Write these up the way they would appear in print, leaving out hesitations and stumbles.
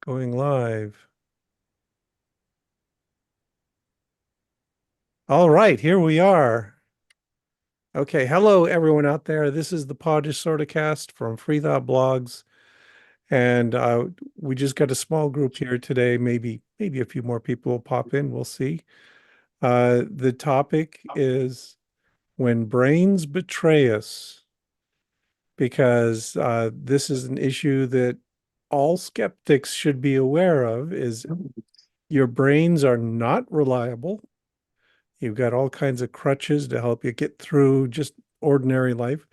Going live. All right, here we are. Okay, hello everyone out there. This is the Podish Sorta Cast from Freethoughtblogs, and we just got a small group here today. Maybe a few more people will pop in. We'll see. The topic is when brains betray us, because this is an issue that all skeptics should be aware of. Is your brains are not reliable. You've got all kinds of crutches to help you get through just ordinary life.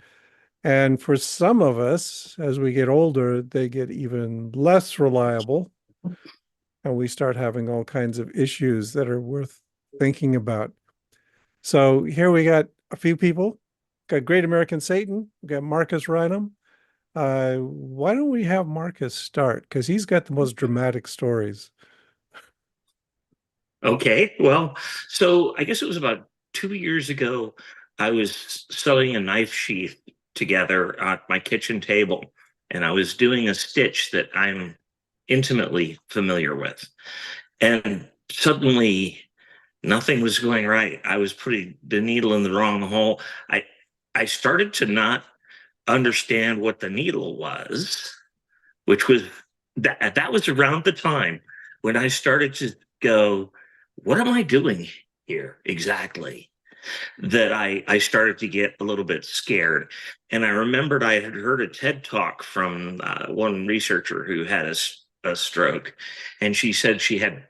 And for some of us, as we get older, they get even less reliable, and we start having all kinds of issues that are worth thinking about. So here we got a few people. Got Great American Satan. We got Marcus Rynum. Why don't we have Marcus start? Because he's got the most dramatic stories. Okay, well, so I guess it was about 2 years ago. I was sewing a knife sheath together at my kitchen table, and I was doing a stitch that I'm intimately familiar with. And suddenly, nothing was going right. I was putting the needle in the wrong hole. I started to not understand what the needle was, which was that was around the time when I started to go, what am I doing here exactly? That I started to get a little bit scared. And I remembered I had heard a TED talk from one researcher who had a stroke. And she said she had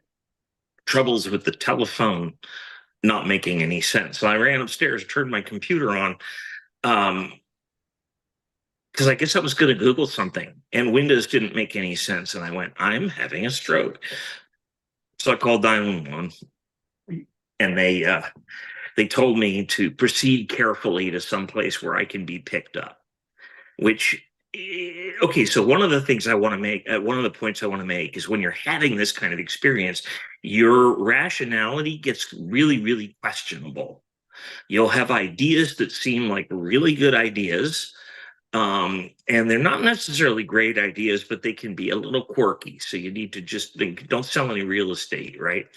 troubles with the telephone not making any sense. So I ran upstairs, turned my computer on, because I guess I was going to Google something and Windows didn't make any sense. And I went, I'm having a stroke. So I called 911 and they told me to proceed carefully to some place where I can be picked up, which, okay, so one of the things I want to make, one of the points I want to make is when you're having this kind of experience, your rationality gets really, really questionable. You'll have ideas that seem like really good ideas, and they're not necessarily great ideas, but they can be a little quirky. So you need to just think, don't sell any real estate, right?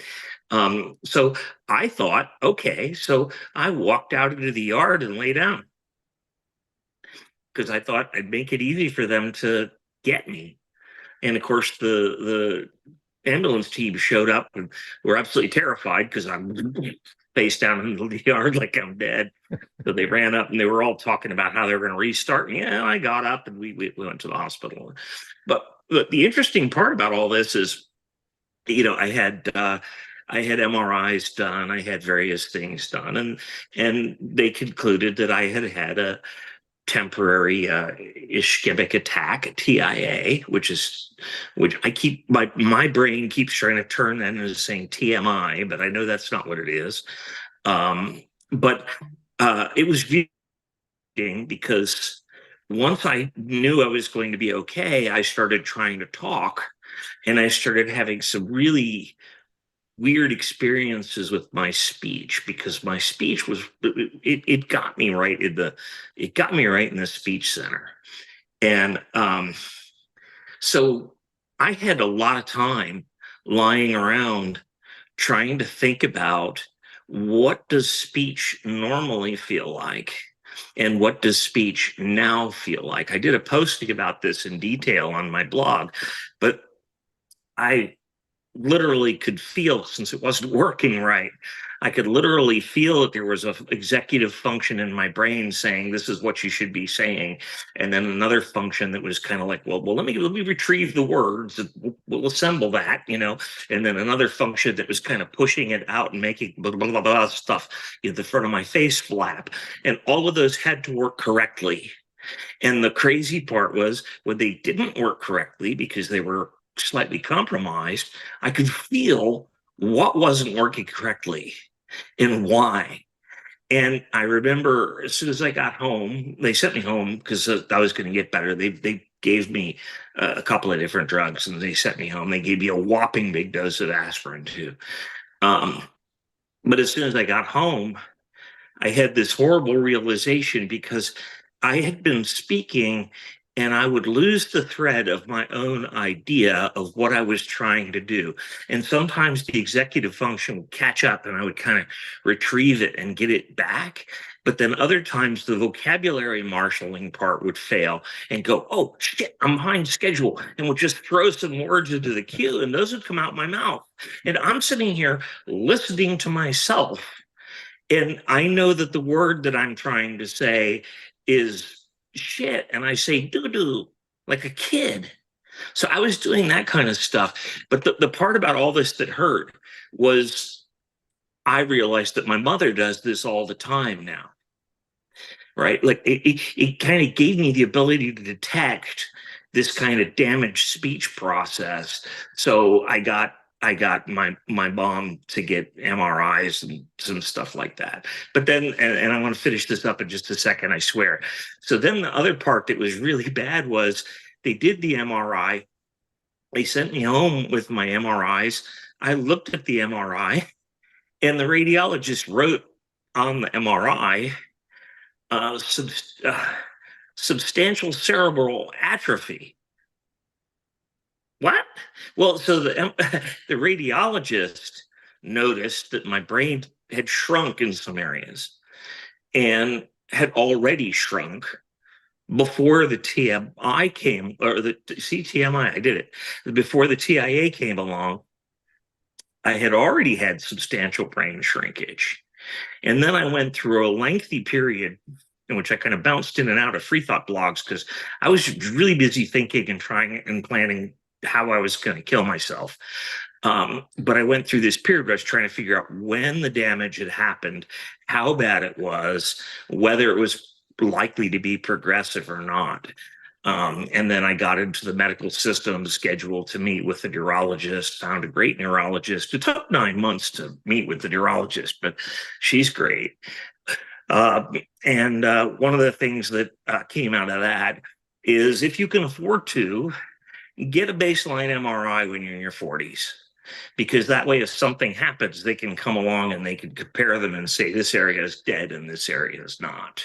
So I thought, okay, so I walked out into the yard and lay down because I thought I'd make it easy for them to get me. And of course, the ambulance team showed up and were absolutely terrified because I'm face down in the yard like I'm dead. So they ran up and they were all talking about how they were going to restart. And yeah, I got up and we went to the hospital. But the interesting part about all this is, I had MRIs done, I had various things done, and they concluded that I had had a temporary ischemic attack, TIA, which I keep my brain keeps trying to turn that into saying TMI, but I know that's not what it is. But it was viewing because once I knew I was going to be okay, I started trying to talk, and I started having some really weird experiences with my speech because my speech was it got me right in the speech center. And so I had a lot of time lying around trying to think about what does speech normally feel like and what does speech now feel like. I did a posting about this in detail on my blog, but I literally could feel, since it wasn't working right, I could literally feel that there was a executive function in my brain saying this is what you should be saying, and then another function that was kind of like, well, let me retrieve the words and we'll assemble that, and then another function that was kind of pushing it out and making blah blah blah, blah stuff in the front of my face flap, and all of those had to work correctly. And the crazy part was when they didn't work correctly because they were slightly compromised, I could feel what wasn't working correctly and why. And I remember as soon as I got home, they sent me home because I was going to get better. They gave me a couple of different drugs and they sent me home. They gave me a whopping big dose of aspirin too. Um, but as soon as I got home, I had this horrible realization because I had been speaking and I would lose the thread of my own idea of what I was trying to do. And sometimes the executive function would catch up and I would kind of retrieve it and get it back. But then other times the vocabulary marshaling part would fail and go, oh shit, I'm behind schedule, and would just throw some words into the queue and those would come out my mouth. And I'm sitting here listening to myself. And I know that the word that I'm trying to say is shit. And I say doo doo like a kid. So I was doing that kind of stuff. But the part about all this that hurt was I realized that my mother does this all the time now, right? Like it kind of gave me the ability to detect this kind of damaged speech process. So I got my mom to get MRIs and some stuff like that. But then, and I want to finish this up in just a second, I swear. So then the other part that was really bad was they did the MRI. They sent me home with my MRIs. I looked at the MRI, and the radiologist wrote on the MRI uh, sub- uh, substantial cerebral atrophy. What? Well, so the radiologist noticed that my brain had shrunk in some areas and had already shrunk before the TMI came, or the CTMI, I did it. Before the TIA came along, I had already had substantial brain shrinkage. And then I went through a lengthy period in which I kind of bounced in and out of Freethoughtblogs because I was really busy thinking and trying and planning how I was going to kill myself. But I went through this period where I was trying to figure out when the damage had happened, how bad it was, whether it was likely to be progressive or not. And then I got into the medical system scheduled to meet with the neurologist, found a great neurologist. It took 9 months to meet with the neurologist, but she's great. Uh, and one of the things that came out of that is if you can afford to, get a baseline MRI when you're in your 40s, because that way, if something happens, they can come along and they can compare them and say, this area is dead and this area is not.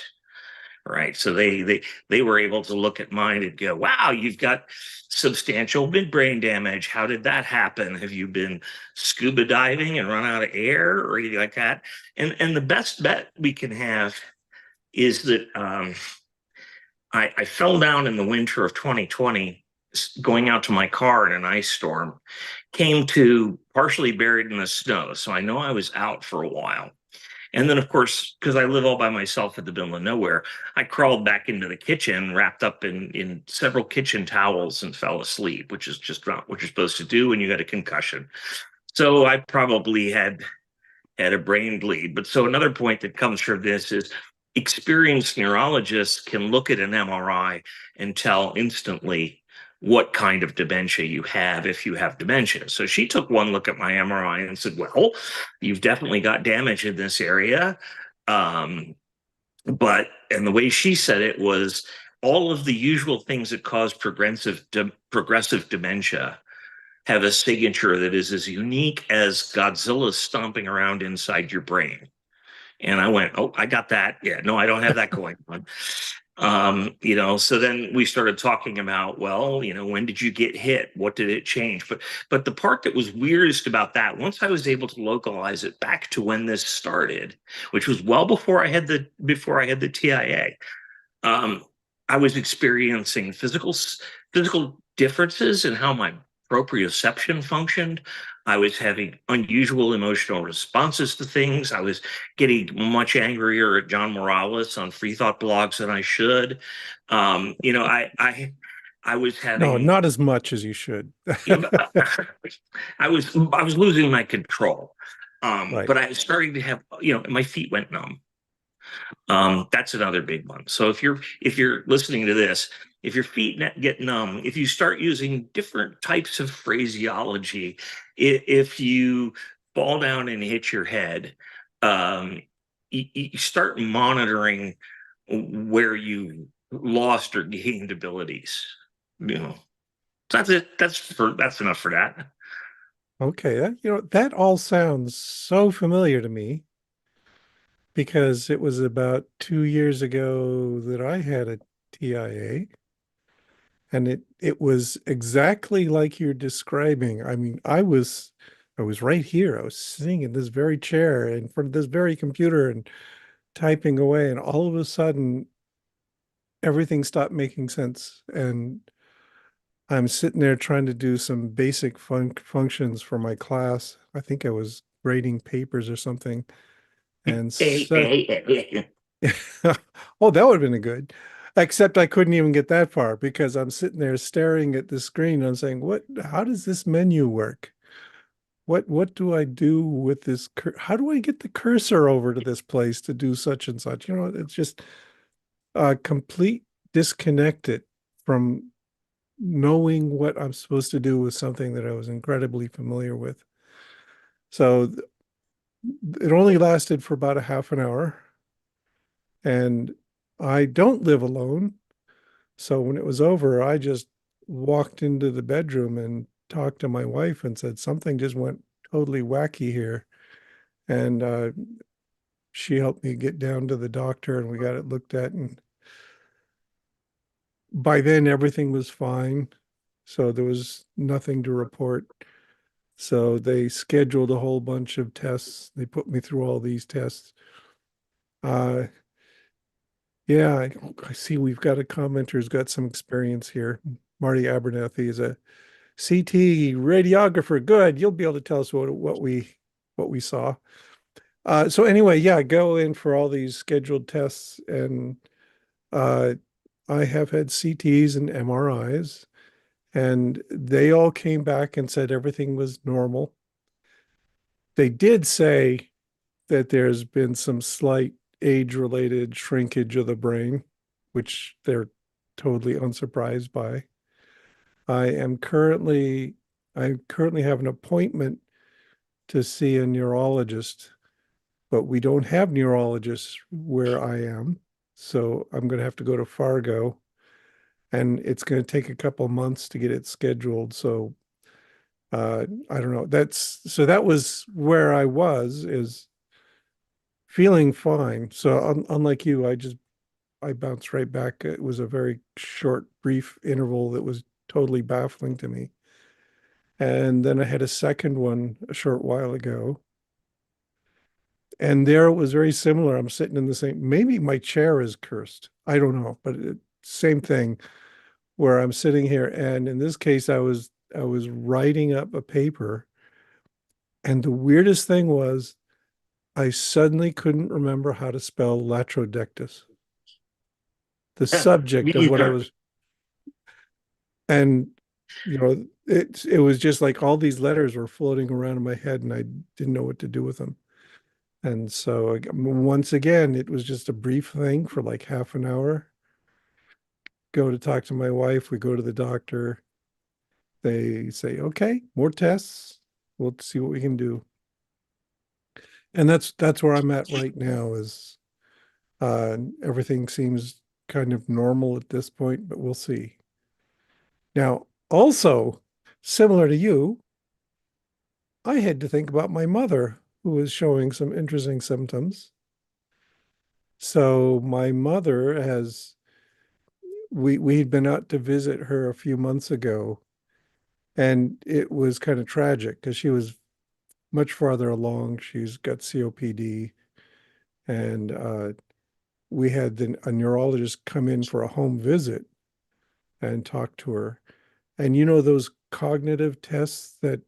Right. So they were able to look at mine and go, wow, you've got substantial midbrain damage. How did that happen? Have you been scuba diving and run out of air or anything like that? And the best bet we can have is that I fell down in the winter of 2020 going out to my car in an ice storm, came to partially buried in the snow. So I know I was out for a while. And then, of course, because I live all by myself at the middle of nowhere, I crawled back into the kitchen, wrapped up in several kitchen towels, and fell asleep, which is just not what you're supposed to do when you got a concussion. So I probably had a brain bleed. But so another point that comes from this is experienced neurologists can look at an MRI and tell instantly what kind of dementia you have if you have dementia. So she took one look at my MRI and said, well, you've definitely got damage in this area. And the way she said it was all of the usual things that cause progressive dementia have a signature that is as unique as Godzilla stomping around inside your brain. And I went, oh, I got that. Yeah, no, I don't have that going on. So then we started talking about, well, when did you get hit? What did it change? But the part that was weirdest about that, once I was able to localize it back to when this started, which was well before I had the TIA, um, I was experiencing physical differences in how my proprioception functioned. I was having unusual emotional responses to things. I was getting much angrier at John Morales on Freethoughtblogs than I should. I was No, having, not as much as you should. you know, I was losing my control. Right. But I was starting to have, my feet went numb. That's another big one. So if you're listening to this, if your feet get numb, if you start using different types of phraseology, if you fall down and hit your head, um, you start monitoring where you lost or gained abilities. You know, that's it. That's enough for that. Okay. That all sounds so familiar to me because it was about 2 years ago that I had a TIA. And it was exactly like you're describing. I mean, I was right here. I was sitting in this very chair in front of this very computer and typing away, and all of a sudden everything stopped making sense. And I'm sitting there trying to do some basic functions for my class. I think I was grading papers or something. And so, oh, that would have been a good. Except I couldn't even get that far because I'm sitting there staring at the screen and I'm saying, how does this menu work? What do I do with this? How do I get the cursor over to this place to do such and such? It's just a complete disconnected from knowing what I'm supposed to do with something that I was incredibly familiar with. So it only lasted for about a half an hour. And I don't live alone. So when it was over, I just walked into the bedroom and talked to my wife and said, something just went totally wacky here. And she helped me get down to the doctor and we got it looked at. And by then, everything was fine. So there was nothing to report. So they scheduled a whole bunch of tests. They put me through all these tests. Uh, yeah, I see we've got a commenter who's got some experience here. Marty Abernathy is a CT radiographer. Good. You'll be able to tell us what we saw. So anyway, yeah, go in for all these scheduled tests, and uh, I have had CTs and MRIs, and they all came back and said everything was normal. They did say that there's been some slight age-related shrinkage of the brain, which they're totally unsurprised by. I am currently I currently have an appointment to see a neurologist, but we don't have neurologists where I am. So I'm going to have to go to Fargo, and it's going to take a couple months to get it scheduled. So I don't know. That was where I was, is feeling fine. So unlike you, I bounced right back. It was a very short, brief interval that was totally baffling to me. And then I had a second one a short while ago. And there it was very similar. I'm sitting in the same, maybe my chair is cursed. I don't know, but same thing where I'm sitting here. And in this case, I was writing up a paper. And the weirdest thing was I suddenly couldn't remember how to spell latrodectus, the subject of what I was, and it was just like all these letters were floating around in my head and I didn't know what to do with them. And so once again, it was just a brief thing for like half an hour. Go to talk to my wife. We go to the doctor. They say, okay, more tests. We'll see what we can do. And that's where I'm at right now is everything seems kind of normal at this point, but we'll see. Now, also, similar to you, I had to think about my mother, who was showing some interesting symptoms. So my mother has we had been out to visit her a few months ago, and it was kind of tragic because she was much farther along. She's got COPD, and we had a neurologist come in for a home visit and talk to her. And those cognitive tests that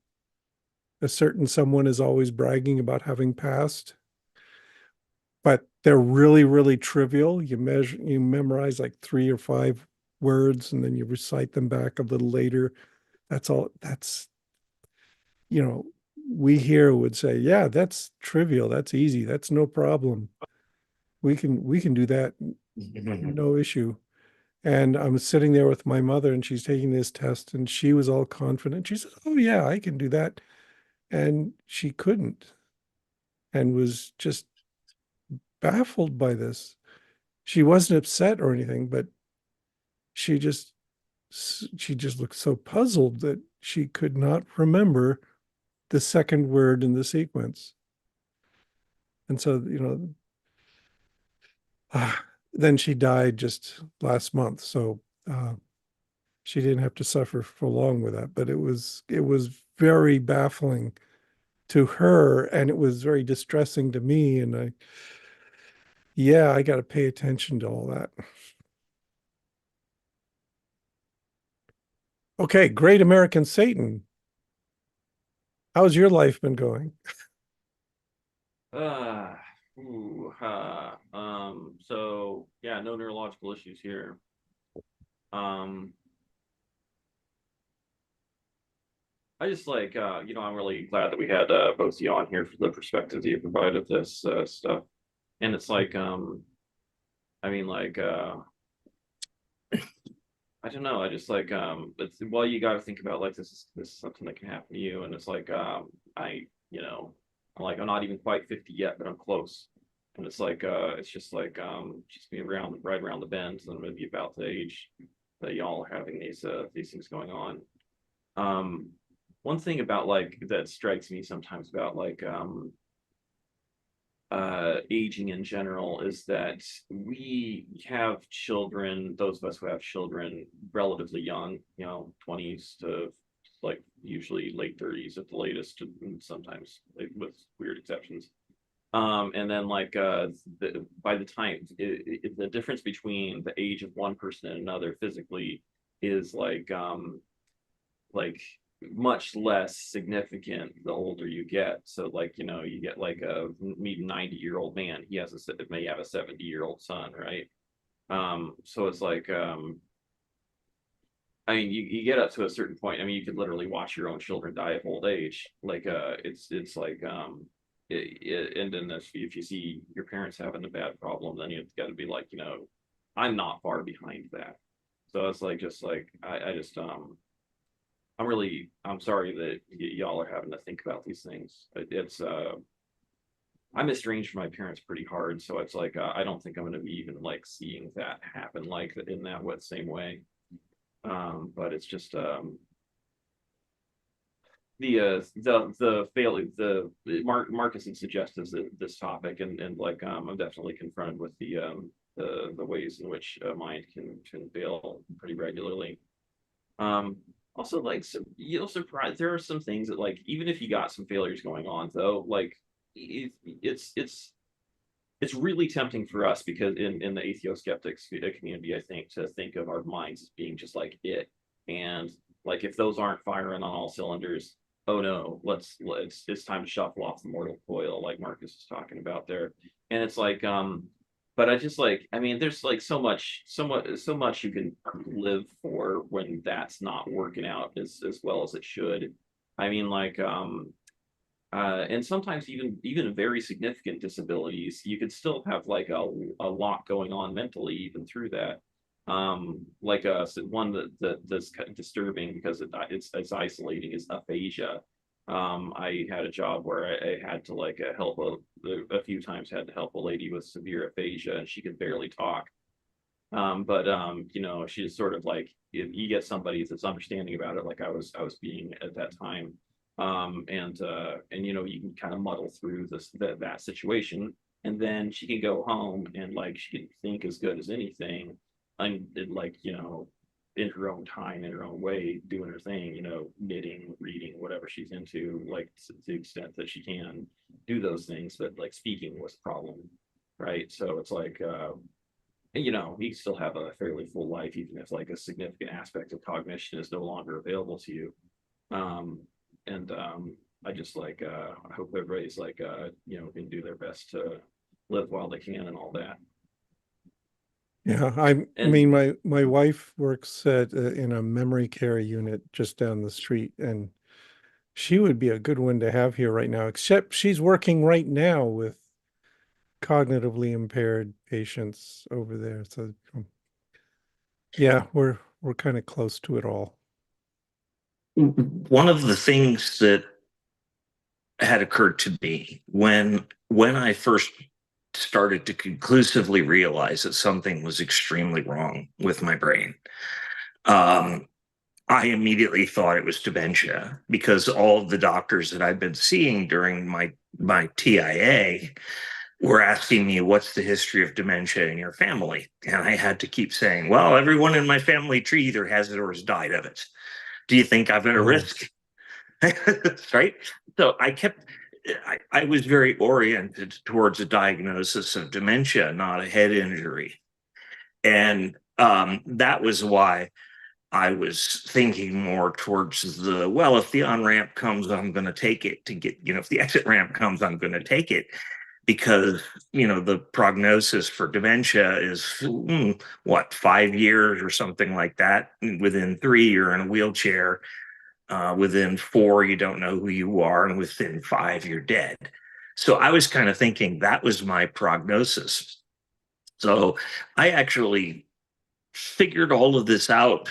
a certain someone is always bragging about having passed, but they're really, really trivial. You memorize like 3 or 5 words, and then you recite them back a little later. That's all. You know, we here would say, yeah, that's trivial. That's easy. That's no problem. We can do that, no issue. And I'm sitting there with my mother and she's taking this test and she was all confident. She said, oh yeah, I can do that. And she couldn't and was just baffled by this. She wasn't upset or anything, but she just she just looked so puzzled that she could not remember the second word in the sequence. And so, then she died just last month. So she didn't have to suffer for long with that, but it was very baffling to her, and it was very distressing to me. And yeah, I got to pay attention to all that. Okay, Great American Satan. How's your life been going? Uh, so yeah, no neurological issues here. Um, I just I'm really glad that we had both of you on here for the perspective that you provided this stuff. And it's I mean, I don't know. I just it's well, you got to think about like this is something that can happen to you, and it's I'm not even quite 50 yet, but I'm close. And it's just be around right around the bend, and I'm gonna be about the age that y'all are having these things going on. Um, One thing about that strikes me sometimes about aging in general is that we have children, those of us who have children, relatively young, 20s to usually late 30s at the latest, and sometimes with weird exceptions. And then by the time the difference between the age of one person and another physically is like much less significant the older you get. So you get a maybe 90-year-old man, may have a 70-year-old son, right? So it's I mean, you get up to a certain point. I mean, you could literally watch your own children die of old age. And then if you see your parents having a bad problem, then you've got to be I'm not far behind that. So it's I'm sorry that y'all are having to think about these things. I'm estranged from my parents pretty hard, so it's I don't think I'm going to be even seeing that happen in that same way. But it's just the failure Marcus had suggested this topic, and I'm definitely confronted with the ways in which mind can fail pretty regularly. Also, you'll surprise. There are some things that even if you got some failures going on, though, it's really tempting for us because in the atheoskeptics community, I think, to think of our minds as being just like it, and if those aren't firing on all cylinders, oh no, it's time to shuffle off the mortal coil, like Marcus is talking about there. And it's but I just I mean, there's so much you can live for when that's not working out as well as it should. I mean, and sometimes even very significant disabilities, you could still have a lot going on mentally even through that. So one that's kind of disturbing because it's isolating is aphasia. I had a job where I had to help a few times had to help a lady with severe aphasia, and she could barely talk. But she's sort of if you get somebody that's understanding about it, like I was being at that time, and you can kind of muddle through that situation, and then she can go home and she can think as good as anything, and in her own time, in her own way, doing her thing, knitting, reading, whatever she's into, to the extent that she can do those things. But speaking was a problem, right? So it's you still have a fairly full life, even if a significant aspect of cognition is no longer available to you. And I just I hope everybody's can do their best to live while they can and all that. Yeah, I And mean, my wife works at in a memory care unit just down the street, and she would be a good one to have here right now, except she's working right now with cognitively impaired patients over there. So yeah, we're kind of close to it all. One of the things that had occurred to me when I first started to conclusively realize that something was extremely wrong with my brain. I immediately thought it was dementia because all of the doctors that I've been seeing during my TIA were asking me, what's the history of dementia in your family? And I had to keep saying, well, everyone in my family tree either has it or has died of it. Do you think I'm at a Oh, risk? Right. So I was very oriented towards a diagnosis of dementia, not a head injury. And that was why I was thinking more towards well, if the on ramp comes, I'm going to take it to get, if the exit ramp comes, I'm going to take it because, the prognosis for dementia is what, 5 years or something like that. Within 3, you're in a wheelchair. Within 4, you don't know who you are. And within 5, you're dead. So I was kind of thinking that was my prognosis. So I actually figured all of this out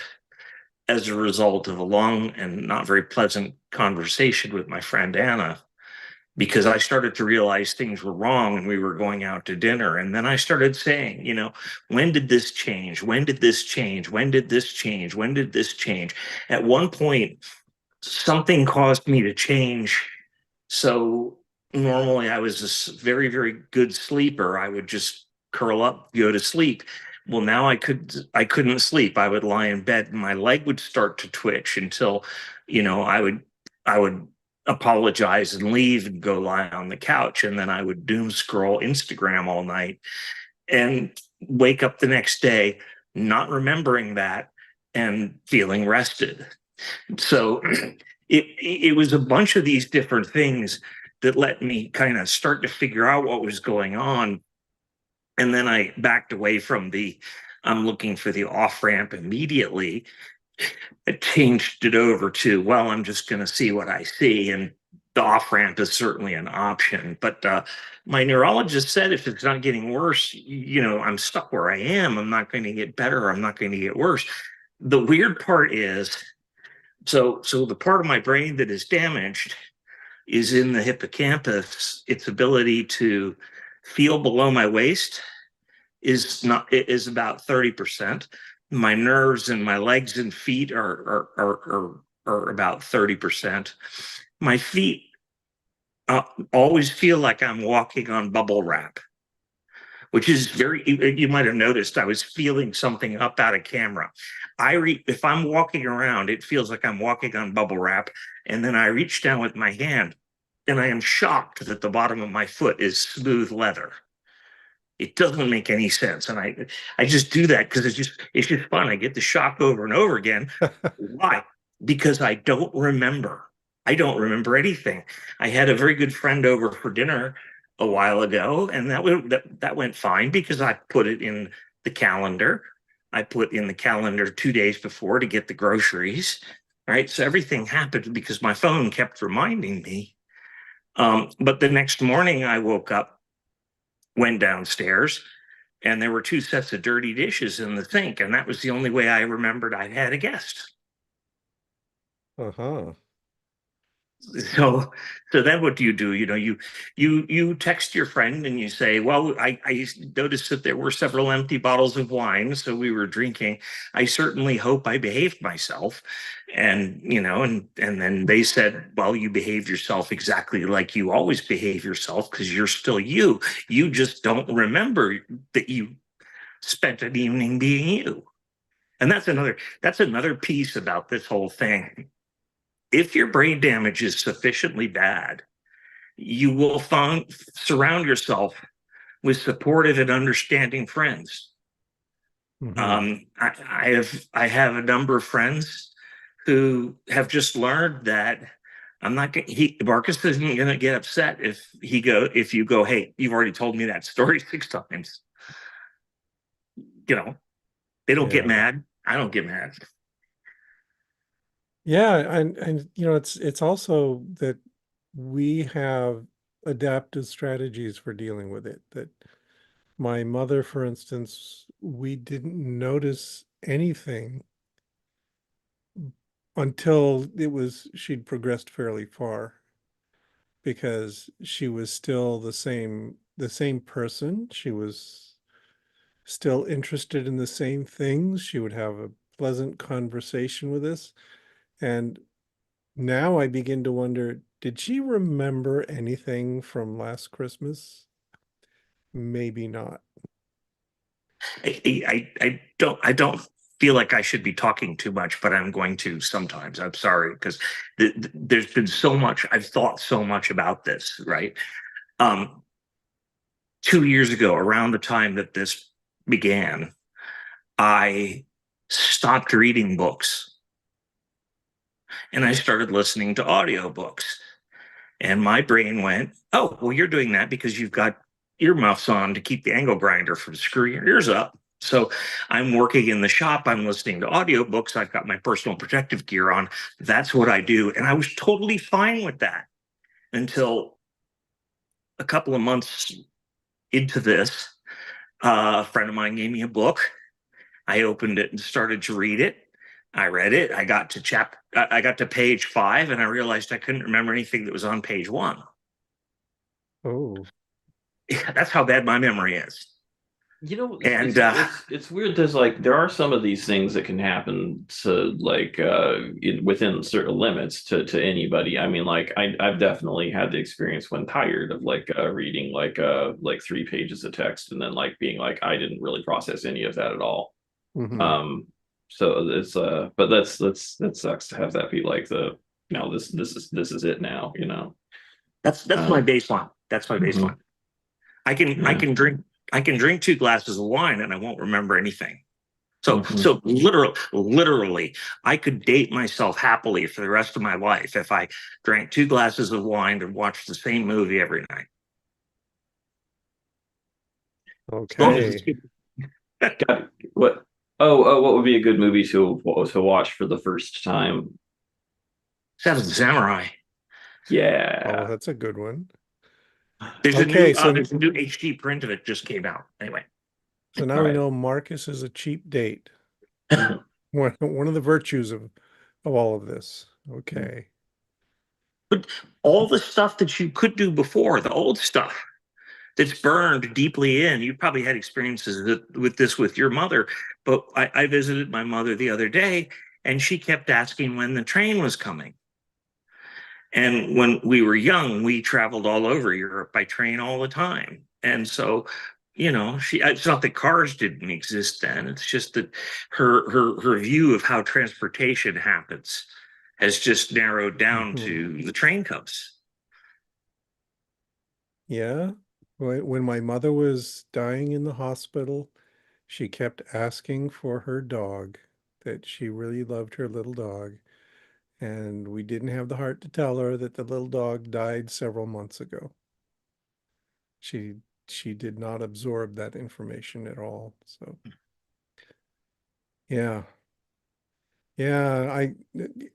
as a result of a long and not very pleasant conversation with my friend Anna, because I started to realize things were wrong and we were going out to dinner. And then I started saying, when did this change? When did this change? When did this change? When did this change? At one point, something caused me to change. So normally I was a very, very good sleeper. I would just curl up, go to sleep. Well, now I couldn't sleep. I would lie in bed and my leg would start to twitch until, I would apologize and leave and go lie on the couch. And then I would doom scroll Instagram all night and wake up the next day not remembering that and feeling rested. So it was a bunch of these different things that let me kind of start to figure out what was going on. And then I backed away from I'm looking for the off ramp immediately. I changed it over to, well, I'm just going to see what I see. And the off ramp is certainly an option. But my neurologist said if it's not getting worse, I'm stuck where I am. I'm not going to get better. I'm not going to get worse. The weird part is, so the part of my brain that is damaged is in the hippocampus. Its ability to feel below my waist is about 30%. My nerves and my legs and feet are about 30%. My feet always feel like I'm walking on bubble wrap, which is you might have noticed I was feeling something up out of camera. If I'm walking around, it feels like I'm walking on bubble wrap. And then I reach down with my hand and I am shocked that the bottom of my foot is smooth leather. It doesn't make any sense. And I just do that because it's just fun. I get the shock over and over again. Why? Because I don't remember. I don't remember anything. I had a very good friend over for dinner a while ago, and that went fine because I put it in the calendar. I put in the calendar 2 days before to get the groceries. Right. So everything happened because my phone kept reminding me. But the next morning I woke up, went downstairs, and there were 2 sets of dirty dishes in the sink. And that was the only way I remembered I had a guest. uh-huh. So so then what do? You text your friend and you say, well, I noticed that there were several empty bottles of wine, so we were drinking. I certainly hope I behaved myself. And then they said, well, you behaved yourself exactly like you always behave yourself because you're still you. You just don't remember that you spent an evening being you. And that's another piece about this whole thing. If your brain damage is sufficiently bad, you will surround yourself with supportive and understanding friends. Mm-hmm. I have a number of friends who have just learned that I'm not going. Marcus isn't going to get upset if you go, hey, you've already told me that story 6 times. You know, they don't get Yeah. mad. I don't get mad. Yeah, and it's also that we have adaptive strategies for dealing with it. That my mother, for instance, we didn't notice anything until she'd progressed fairly far because she was still the same person. She was still interested in the same things. She would have a pleasant conversation with us. And now I begin to wonder, did she remember anything from last Christmas? maybe not. I don't feel like I should be talking too much, but I'm going to sometimes. I'm sorry, because there's been so much. I've thought so much about this, right? Um, 2 years ago, around the time that this began, I stopped reading books and I started listening to audiobooks. And my brain went, oh, well, you're doing that because you've got earmuffs on to keep the angle grinder from screwing your ears up. So I'm working in the shop. I'm listening to audiobooks. I've got my personal protective gear on. That's what I do. And I was totally fine with that until a couple of months into this. A friend of mine gave me a book. I opened it and started to read it. I read it. I got to page 5 and I realized I couldn't remember anything that was on page 1. Oh, That's how bad my memory is. You know, And it's weird. There's like there are some of these things that can happen to like within certain limits to anybody. I mean, like I've definitely had the experience when tired of like reading like 3 pages of text and then like being like I didn't really process any of that at all. mhm. Um, so it's but that sucks to have that be like the no this is it now, you know. that's my Um, baseline. That's my mhm, baseline. I can I yeah. can drink I can drink 2 glasses of wine and I won't remember anything. So Mhm. so literally, I could date myself happily for the rest of my life if I drank 2 glasses of wine and watched the same movie every night. As long as it's Okay. good. Got it. What? What would be a good movie to watch for the first time? Seven Samurai. Oh, Yeah. that's a good one. There's a Okay, new so HD print of it just came out. Anyway, so now we Right. know Marcus is a cheap date. One of the virtues of all of this. Okay. but all the stuff that you could do before, the old stuff that's burned deeply in, you probably had experiences with this with your mother. But I visited my mother the other day, and she kept asking when the train was coming. And when we were young, we traveled all over Europe by train all the time. And so, it's not that cars didn't exist then. It's just that her view of how transportation happens has just narrowed down Mhm. to the train comes. Yeah. When my mother was dying in the hospital, she kept asking for her dog, that she really loved her little dog. And we didn't have the heart to tell her that the little dog died several months ago. She she did not absorb that information at all. So yeah. Yeah,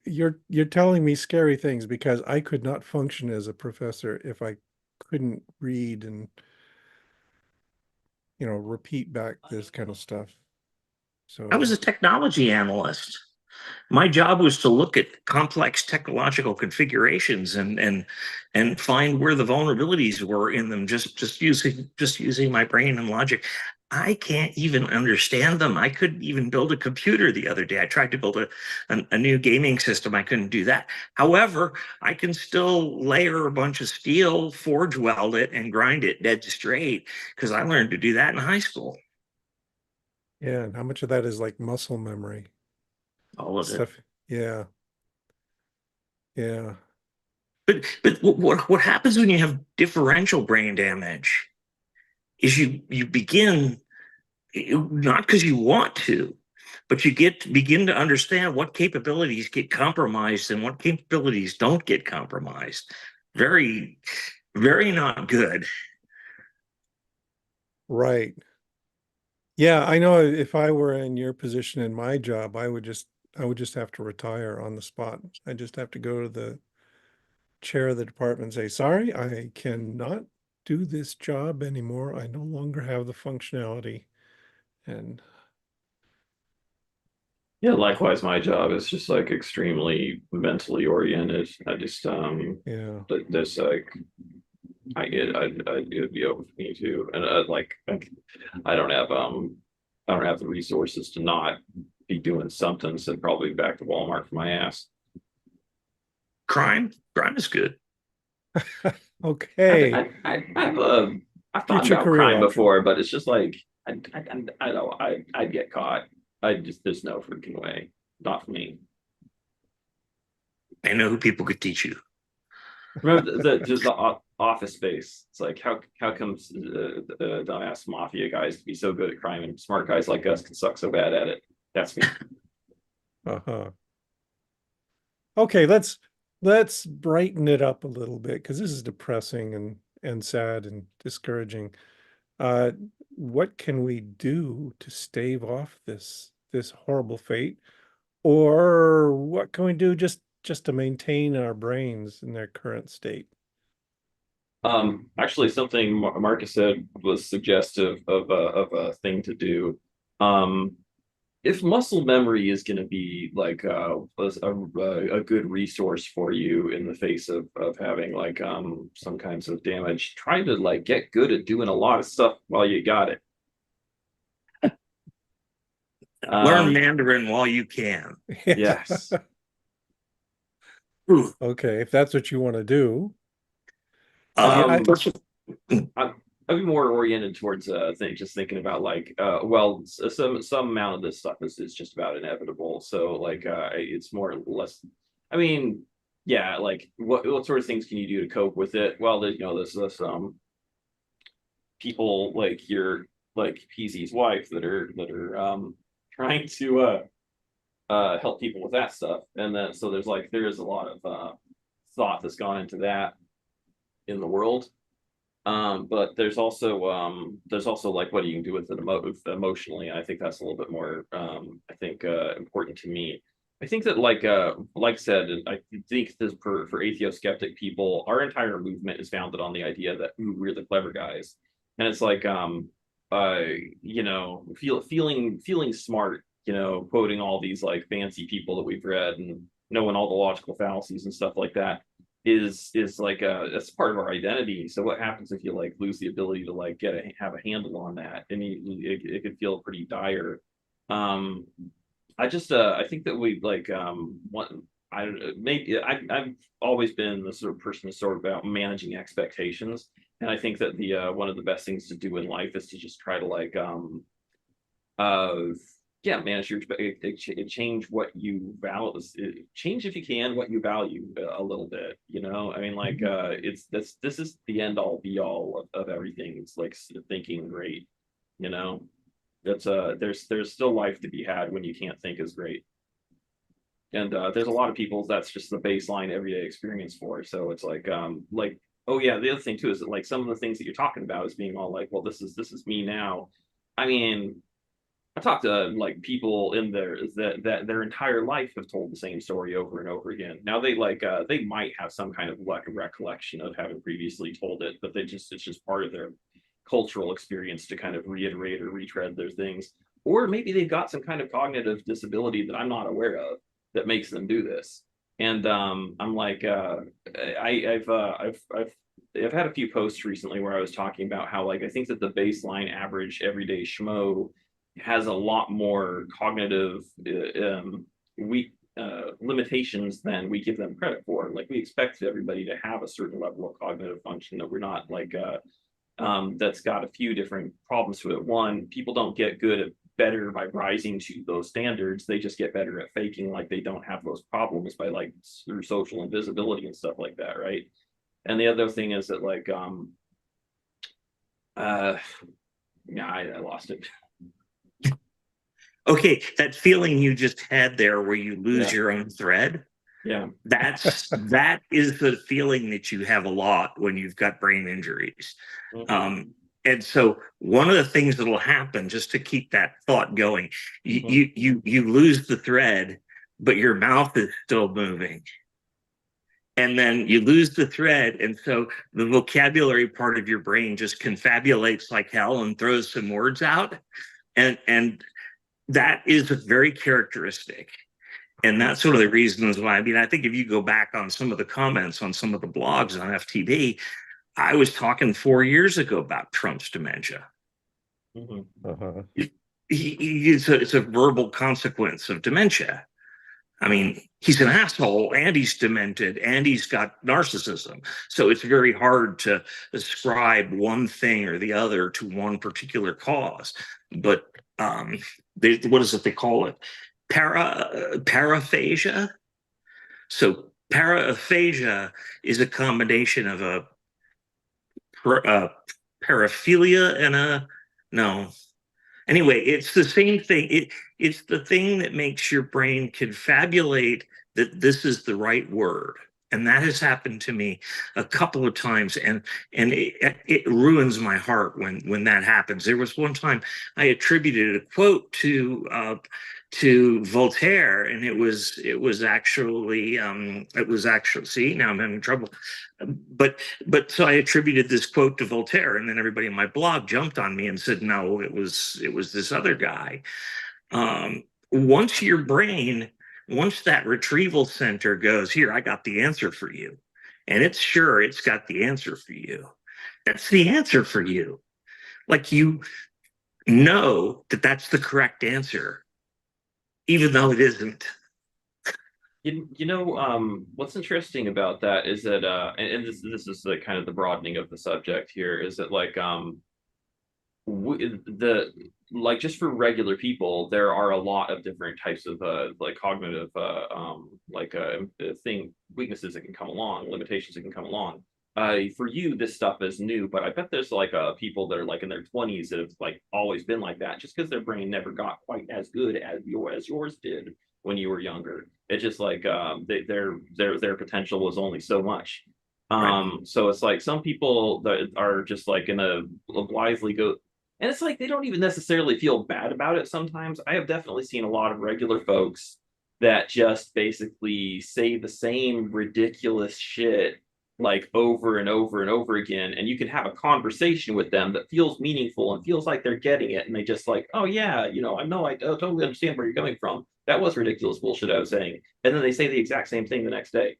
you're telling me scary things because I could not function as a professor if I couldn't read and, repeat back this kind of stuff. I was So, a technology analyst. My job was to look at complex technological configurations and find where the vulnerabilities were in them, just using my brain and logic. I can't even understand them. I couldn't even build a computer the other day. I tried to build a new gaming system. I couldn't do that. However, I can still layer a bunch of steel, forge weld it, and grind it dead straight because I learned to do that in high school. yeah, and how much of that is like muscle memory All of it. stuff? Yeah, yeah, But what happens when you have differential brain damage is you begin, not because you want to, but you begin to understand what capabilities get compromised and what capabilities don't get compromised. Very, very not good. right. Yeah, I know if I were in your position in my job, I would just have to retire on the spot. I just have to go to the chair of the department and say, sorry, I cannot do this job anymore. I no longer have the functionality. And Yeah, likewise, my job is just like extremely mentally oriented. I just yeah, there's like it'd be over for me too, and I don't have I don't have the resources to not be doing something, so probably back to Walmart for my ass. Crime is good. I, okay. I have I've thought future about career crime option. before, but it's just like I know I'd get caught. I just there's no freaking way. Not for me. I know who people could teach you. Remember just the Office Space. It's like how comes the dumbass mafia guys to be so good at crime and smart guys like us can suck so bad at it? That's me. Uh-huh. Okay, let's brighten it up a little bit because this is depressing and sad and discouraging. Uh, what can we do to stave off this horrible fate? Or what can we do just to maintain our brains in their current state? Actually, something Marcus said was suggestive of a thing to do. Um, if muscle memory is going to be like a good resource for you in the face of having like some kinds of damage, try to like get good at doing a lot of stuff while you got it. Learn Mandarin while you can. Yes. Okay, if that's what you want to do. Um, I'd be more oriented towards just thinking about like well some amount of this stuff is just about inevitable. So like it's more or less I mean, yeah, like what sort of things can you do to cope with it? Well, there's there's people like your like PZ's wife that are trying to help people with that stuff. And then so there is a lot of thought that's gone into that in the world. But there's also like what you can do with it emotionally. I think that's a little bit more I think important to me. I think that like I said, I think this for atheist skeptic people, our entire movement is founded on the idea that ooh, we're the clever guys. And it's like uh feeling smart, quoting all these like fancy people that we've read and knowing all the logical fallacies and stuff like that is like that's part of our identity. So what happens if you like lose the ability to like have a handle on that? And it could feel pretty dire. Um, I think that we like one I don't know, maybe I've always been the sort of person that's sort of about managing expectations, and I think that the one of the best things to do in life is to just try to like uh yeah, manage your change what you value, change if you can what you value a little bit. I mean, like it's this is the end all be all of everything. It's like thinking great, you know. That's there's still life to be had when you can't think is great. And there's a lot of people that's just the baseline everyday experience for. So it's like oh yeah, the other thing too is that like some of the things that you're talking about is being all like, well, this is me now. I mean, I talked to like people in there that their entire life have told the same story over and over again. Now they might have some kind of like recollection of having previously told it, but it's just part of their cultural experience to kind of reiterate or retread their things. Or maybe they've got some kind of cognitive disability that I'm not aware of that makes them do this. And I'm like I've had a few posts recently where I was talking about how like I think that the baseline average everyday schmo has a lot more cognitive we limitations than we give them credit for. Like we expect everybody to have a certain level of cognitive function that we're not like that's got a few different problems to it. One, people don't get good at better by rising to those standards. They just get better at faking like they don't have those problems by like through social invisibility and stuff like that, right? And the other thing is that like yeah, I lost it. Okay, that feeling you just had there where you lose Yeah. your own thread, Yeah. that is the feeling that you have a lot when you've got brain injuries. Mm-hmm. And so one of the things that'll happen, just to keep that thought going, you lose the thread, but your mouth is still moving. And then you lose the thread, and so the vocabulary part of your brain just confabulates like hell and throws some words out. And that is very characteristic. And that's one of the reasons why, I mean, I think if you go back on some of the comments on some of the blogs on FTB, I was talking 4 years ago about Trump's dementia. Mm-hmm. Uh-huh. It's a verbal consequence of dementia. I mean, he's an asshole and he's demented and he's got narcissism. So it's very hard to ascribe one thing or the other to one particular cause. But what is it they call it? Paraphasia. So paraphasia is a combination of a paraphilia and a no. Anyway, it's the same thing. It's the thing that makes your brain confabulate that this is the right word. And that has happened to me a couple of times, and it ruins my heart when that happens. There was one time I attributed a quote to Voltaire, and it was actually see, now I'm having trouble. But so I attributed this quote to Voltaire, and then everybody in my blog jumped on me and said, no, it was this other guy. Once your brain, once that retrieval center goes, here, I got the answer for you, and it's got the answer for you. That's the answer for you. Like, you know that's the correct answer, even though it isn't. What's interesting about that is that, and this is the kind of the broadening of the subject here, is that like just for regular people, there are a lot of different types of like cognitive weaknesses that can come along, limitations that can come along. For you, this stuff is new, but I bet there's like people that are like in their 20s that have like always been like that, just because their brain never got quite as good as yours did when you were younger. It's just like their potential was only so much. Right. So it's like some people that are just like in a wisely go, and it's like they don't even necessarily feel bad about it sometimes. I have definitely seen a lot of regular folks that just basically say the same ridiculous shit like over and over and over again, and you can have a conversation with them that feels meaningful and feels like they're getting it, and they just like, oh yeah, I totally understand where you're coming from. That was ridiculous bullshit I was saying, and then they say the exact same thing the next day.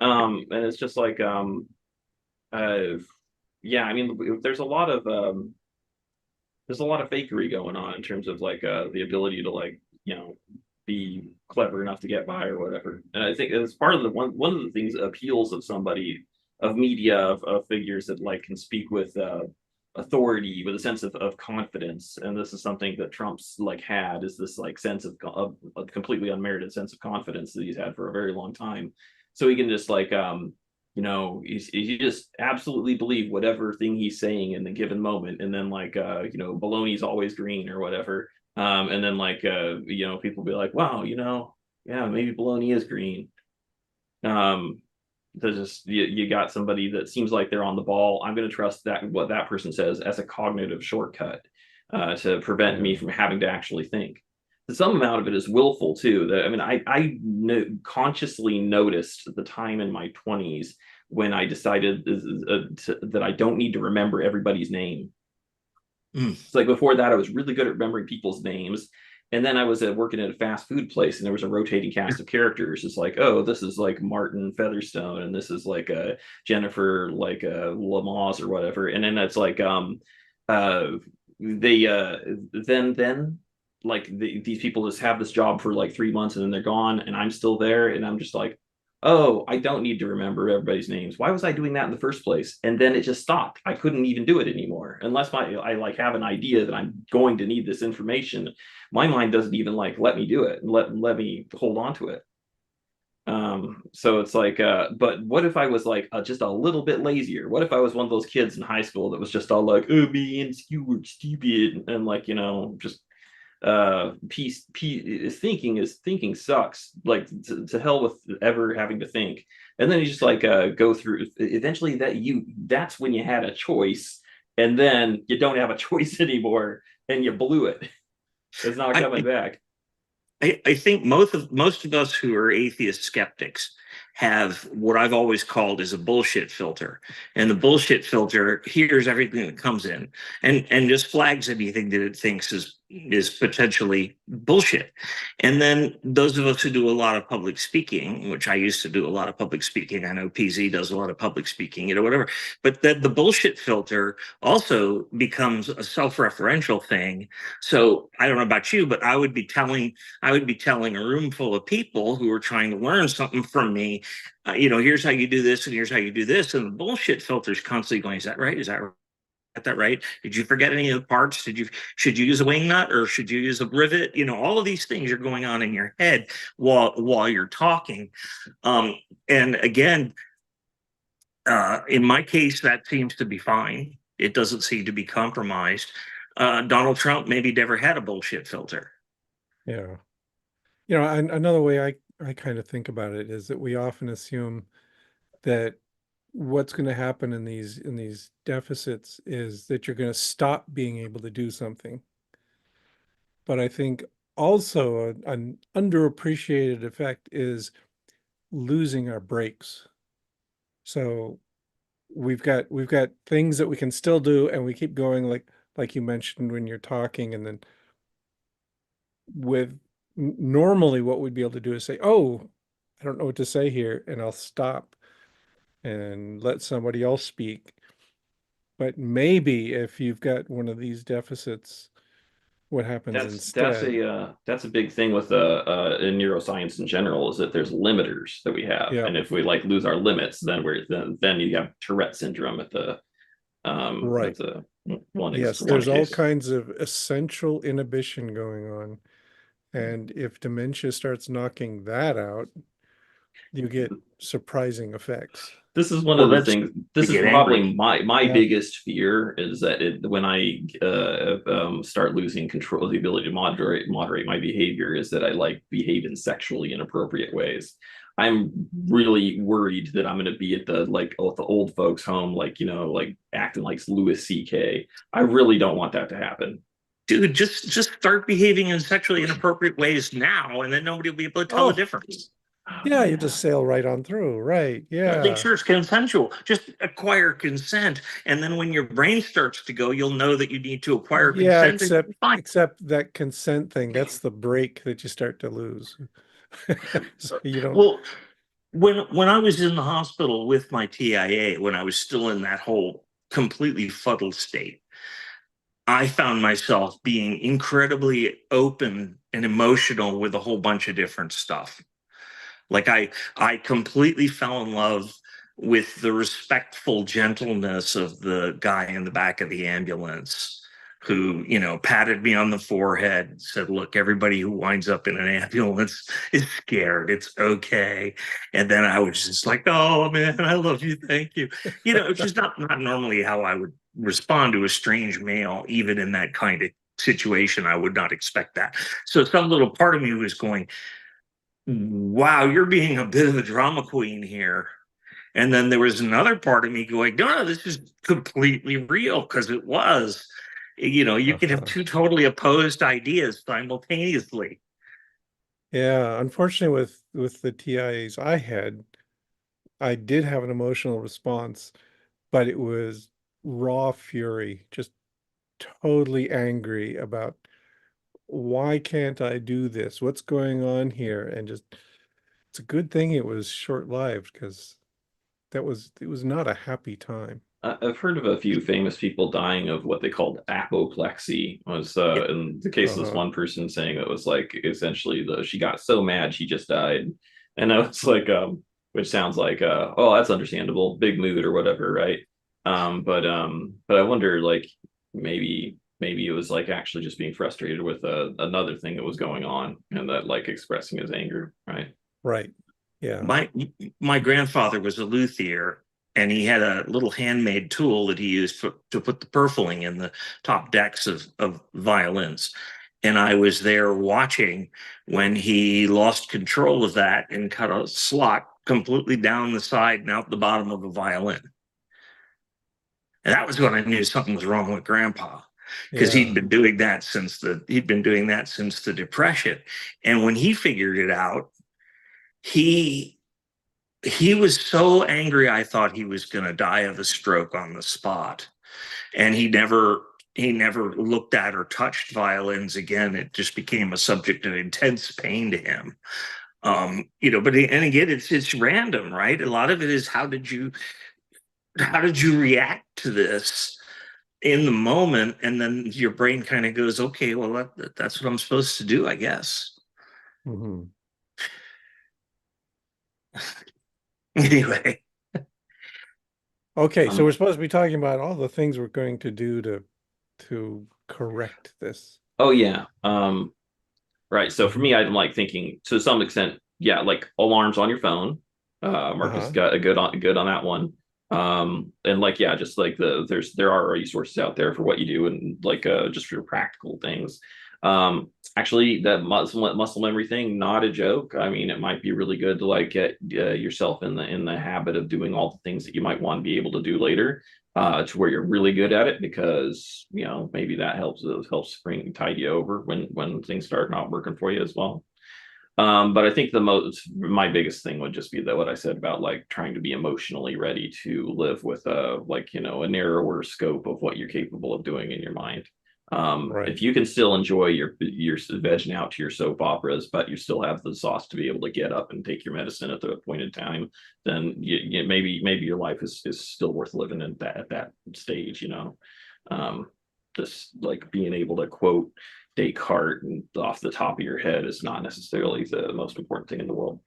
And it's just like yeah, I mean, there's a lot of fakery going on in terms of like the ability to like be clever enough to get by or whatever. And I think it's part of the one of the things appeals of somebody, of media, of figures that like can speak with authority, with a sense of confidence. And this is something that Trump's like had, is this like sense of a completely unmerited sense of confidence that he's had for a very long time. So he can just like he just absolutely believe whatever thing he's saying in the given moment, and then like baloney's always green or whatever, and then like people be like, wow, yeah, maybe baloney is green. There's just you got somebody that seems like they're on the ball. I'm going to trust that what that person says as a cognitive shortcut to prevent me from having to actually think. Some amount of it is willful too. I mean, I consciously noticed the time in my 20s when I decided that I don't need to remember everybody's name. It's like before that, I was really good at remembering people's names. And then I was working at a fast food place, and there was a rotating cast of characters. It's like, oh, this is like Martin Featherstone, and this is like Jennifer like Lamaze or whatever. And then it's like they then like these people just have this job for like 3 months and then they're gone, and I'm still there, and I'm just like, oh, I don't need to remember everybody's names. Why was I doing that in the first place? And then it just stopped. I couldn't even do it anymore unless I like have an idea that I'm going to need this information. My mind doesn't even like let me do it and let me hold on to it. So it's like, but what if I was like just a little bit lazier? What if I was one of those kids in high school that was just all like, oh, being stupid, and like, just thinking sucks, like to hell with ever having to think. And then you just like go through eventually that's when you had a choice, and then you don't have a choice anymore, and you blew it. It's not coming back. I think most of us who are atheist skeptics have what I've always called is a bullshit filter. And the bullshit filter hears everything that comes in and just flags anything that it thinks is is potentially bullshit. And then those of us who do a lot of public speaking, which I used to do a lot of public speaking, I know PZ does a lot of public speaking, whatever, but then the bullshit filter also becomes a self-referential thing. So I don't know about you, but I would be telling a room full of people who are trying to learn something from me, here's how you do this and here's how you do this. And the bullshit filter is constantly going, is that right? Is that right? Got that right? Did you forget any of the parts? Should you use a wing nut or should you use a rivet? All of these things are going on in your head while you're talking. And again, in my case, that seems to be fine. It doesn't seem to be compromised. Donald Trump maybe never had a bullshit filter. Yeah. And another way I kind of think about it is that we often assume that what's going to happen in these deficits is that you're going to stop being able to do something. But I think also an underappreciated effect is losing our brakes. So we've got things that we can still do, and we keep going, like you mentioned when you're talking, and then with normally what we'd be able to do is say, oh, I don't know what to say here, and I'll stop and let somebody else speak. But maybe if you've got one of these deficits, what happens instead? That's a big thing with in neuroscience in general, is that there's limiters that we have, Yeah, and if we like lose our limits, then you have Tourette syndrome at the right. that's a one Yes, one there's all case. kinds of essential inhibition going on. And if dementia starts knocking that out, you get surprising effects. This is one Well, of the that's things. to This is get probably angry. my Yeah. biggest fear, is that when I start losing control, the ability to moderate my behavior, is that I like behave in sexually inappropriate ways. I'm really worried that I'm going to be at the old folks home, like acting like Louis C.K. I really don't want that to happen. Dude, just start behaving in sexually inappropriate ways now, and then nobody will be able to tell the Oh, difference. Oh, yeah, you yeah. just sail right on through. Right. Make Yeah. sure it's consensual. Just acquire consent, and then when your brain starts to go, you'll know that you need to acquire Yeah, consent, and you'll be fine. except that consent thing, that's the break that you start to lose. So you don't. Well, when I was in the hospital with my TIA, when I was still in that whole completely fuddled state, I found myself being incredibly open and emotional with a whole bunch of different stuff. Like I completely fell in love with the respectful gentleness of the guy in the back of the ambulance who, patted me on the forehead, said, look, everybody who winds up in an ambulance is scared. It's okay. And then I was just like, oh man, I love you. Thank you. It's just not normally how I would respond to a strange male, even in that kind of situation. I would not expect that. So some little part of me was going, wow, you're being a bit of a drama queen here. And then there was another part of me going, no, this is completely real, because it was. You can have Uh-huh. two totally opposed ideas simultaneously. Yeah, unfortunately with the TIAs I had, I did have an emotional response, but it was raw fury, just totally angry about why can't I do this? What's going on here? And just it's a good thing it was short-lived because it was not a happy time. I've heard of a few famous people dying of what they called apoplexy. Was It, in the case of this Uh-huh. one person saying it was like essentially she got so mad she just died, and I was like, which sounds like oh, that's understandable, big mood or whatever, right? But I wonder, like, maybe it was like actually just being frustrated with another thing that was going on, and that like expressing his anger, right? Right. Yeah. my grandfather was a luthier, and he had a little handmade tool that he used to put the purfling in the top decks of violins. And I was there watching when he lost control of that and cut a slot completely down the side and out the bottom of a violin. And that was when I knew something was wrong with Grandpa, because Yeah. he'd been doing that since the Depression. And when he figured it out, he he was so angry, I thought he was going to die of a stroke on the spot. And he never he never looked at or touched violins again. It just became a subject of intense pain to him. But and again, it's random, right? A lot of it is how did you react to this in the moment, and then your brain kind of goes, okay, well that's what I'm supposed to do, I guess. Mm-hmm. Anyway. Okay, so we're supposed to be talking about all the things we're going to do to correct this. Oh yeah. Right. So for me, I'm like thinking to some extent, yeah, like alarms on your phone. Marcus got a good on that one. And like, yeah, just like there are resources out there for what you do and like just for practical things. Actually, that muscle memory thing, not a joke. I mean, it might be really good to like get yourself in the habit of doing all the things that you might want to be able to do later, to where you're really good at it, because maybe that helps tide you over when things start not working for you as well. But I think my biggest thing would just be that what I said about like trying to be emotionally ready to live with a narrower scope of what you're capable of doing in your mind. Right. If you can still enjoy your vegging out to your soap operas, but you still have the sauce to be able to get up and take your medicine at the appointed time, then maybe your life is still worth living at that stage. Just like being able to quote Descartes and off the top of your head is not necessarily the most important thing in the world.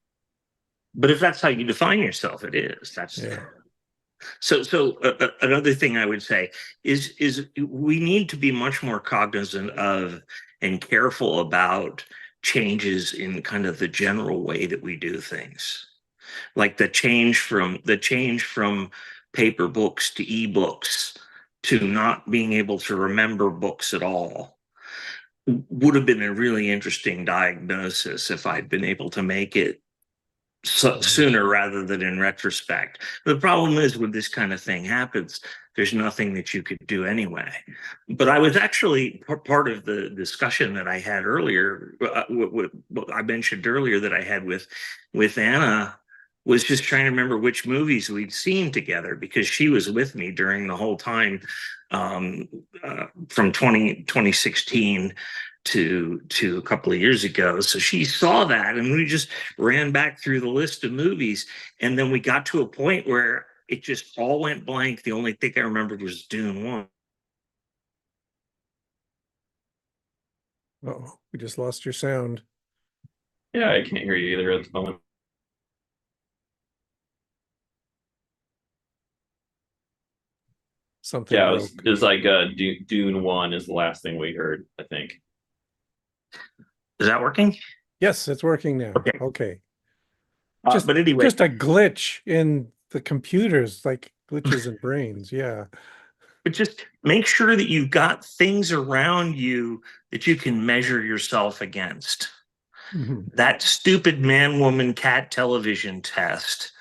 But if that's how you define yourself, it is. That's So another thing I would say is we need to be much more cognizant of and careful about changes in kind of the general way that we do things, like the change from paper books to ebooks to not being able to remember books at all. Would have been a really interesting diagnosis if I'd been able to make it sooner rather than in retrospect. The problem is when this kind of thing happens, there's nothing that you could do anyway. But I was actually part of the discussion that I had earlier. What I mentioned earlier that I had with Anna was just trying to remember which movies we'd seen together, because she was with me during the whole time, from 2016 to a couple of years ago. So she saw that, and we just ran back through the list of movies, and then we got to a point where it just all went blank. The only thing I remembered was Dune 1. Oh, we just lost your sound. Yeah, I can't hear you either at the moment. Something Yeah, broke. it was like Dune 1 is the last thing we heard, I think. Is that working? Yes, it's working now. Okay. But anyway, just a glitch in the computers, like glitches in brains. Yeah. But just make sure that you've got things around you that you can measure yourself against. Mm-hmm. That stupid man, woman, cat television test.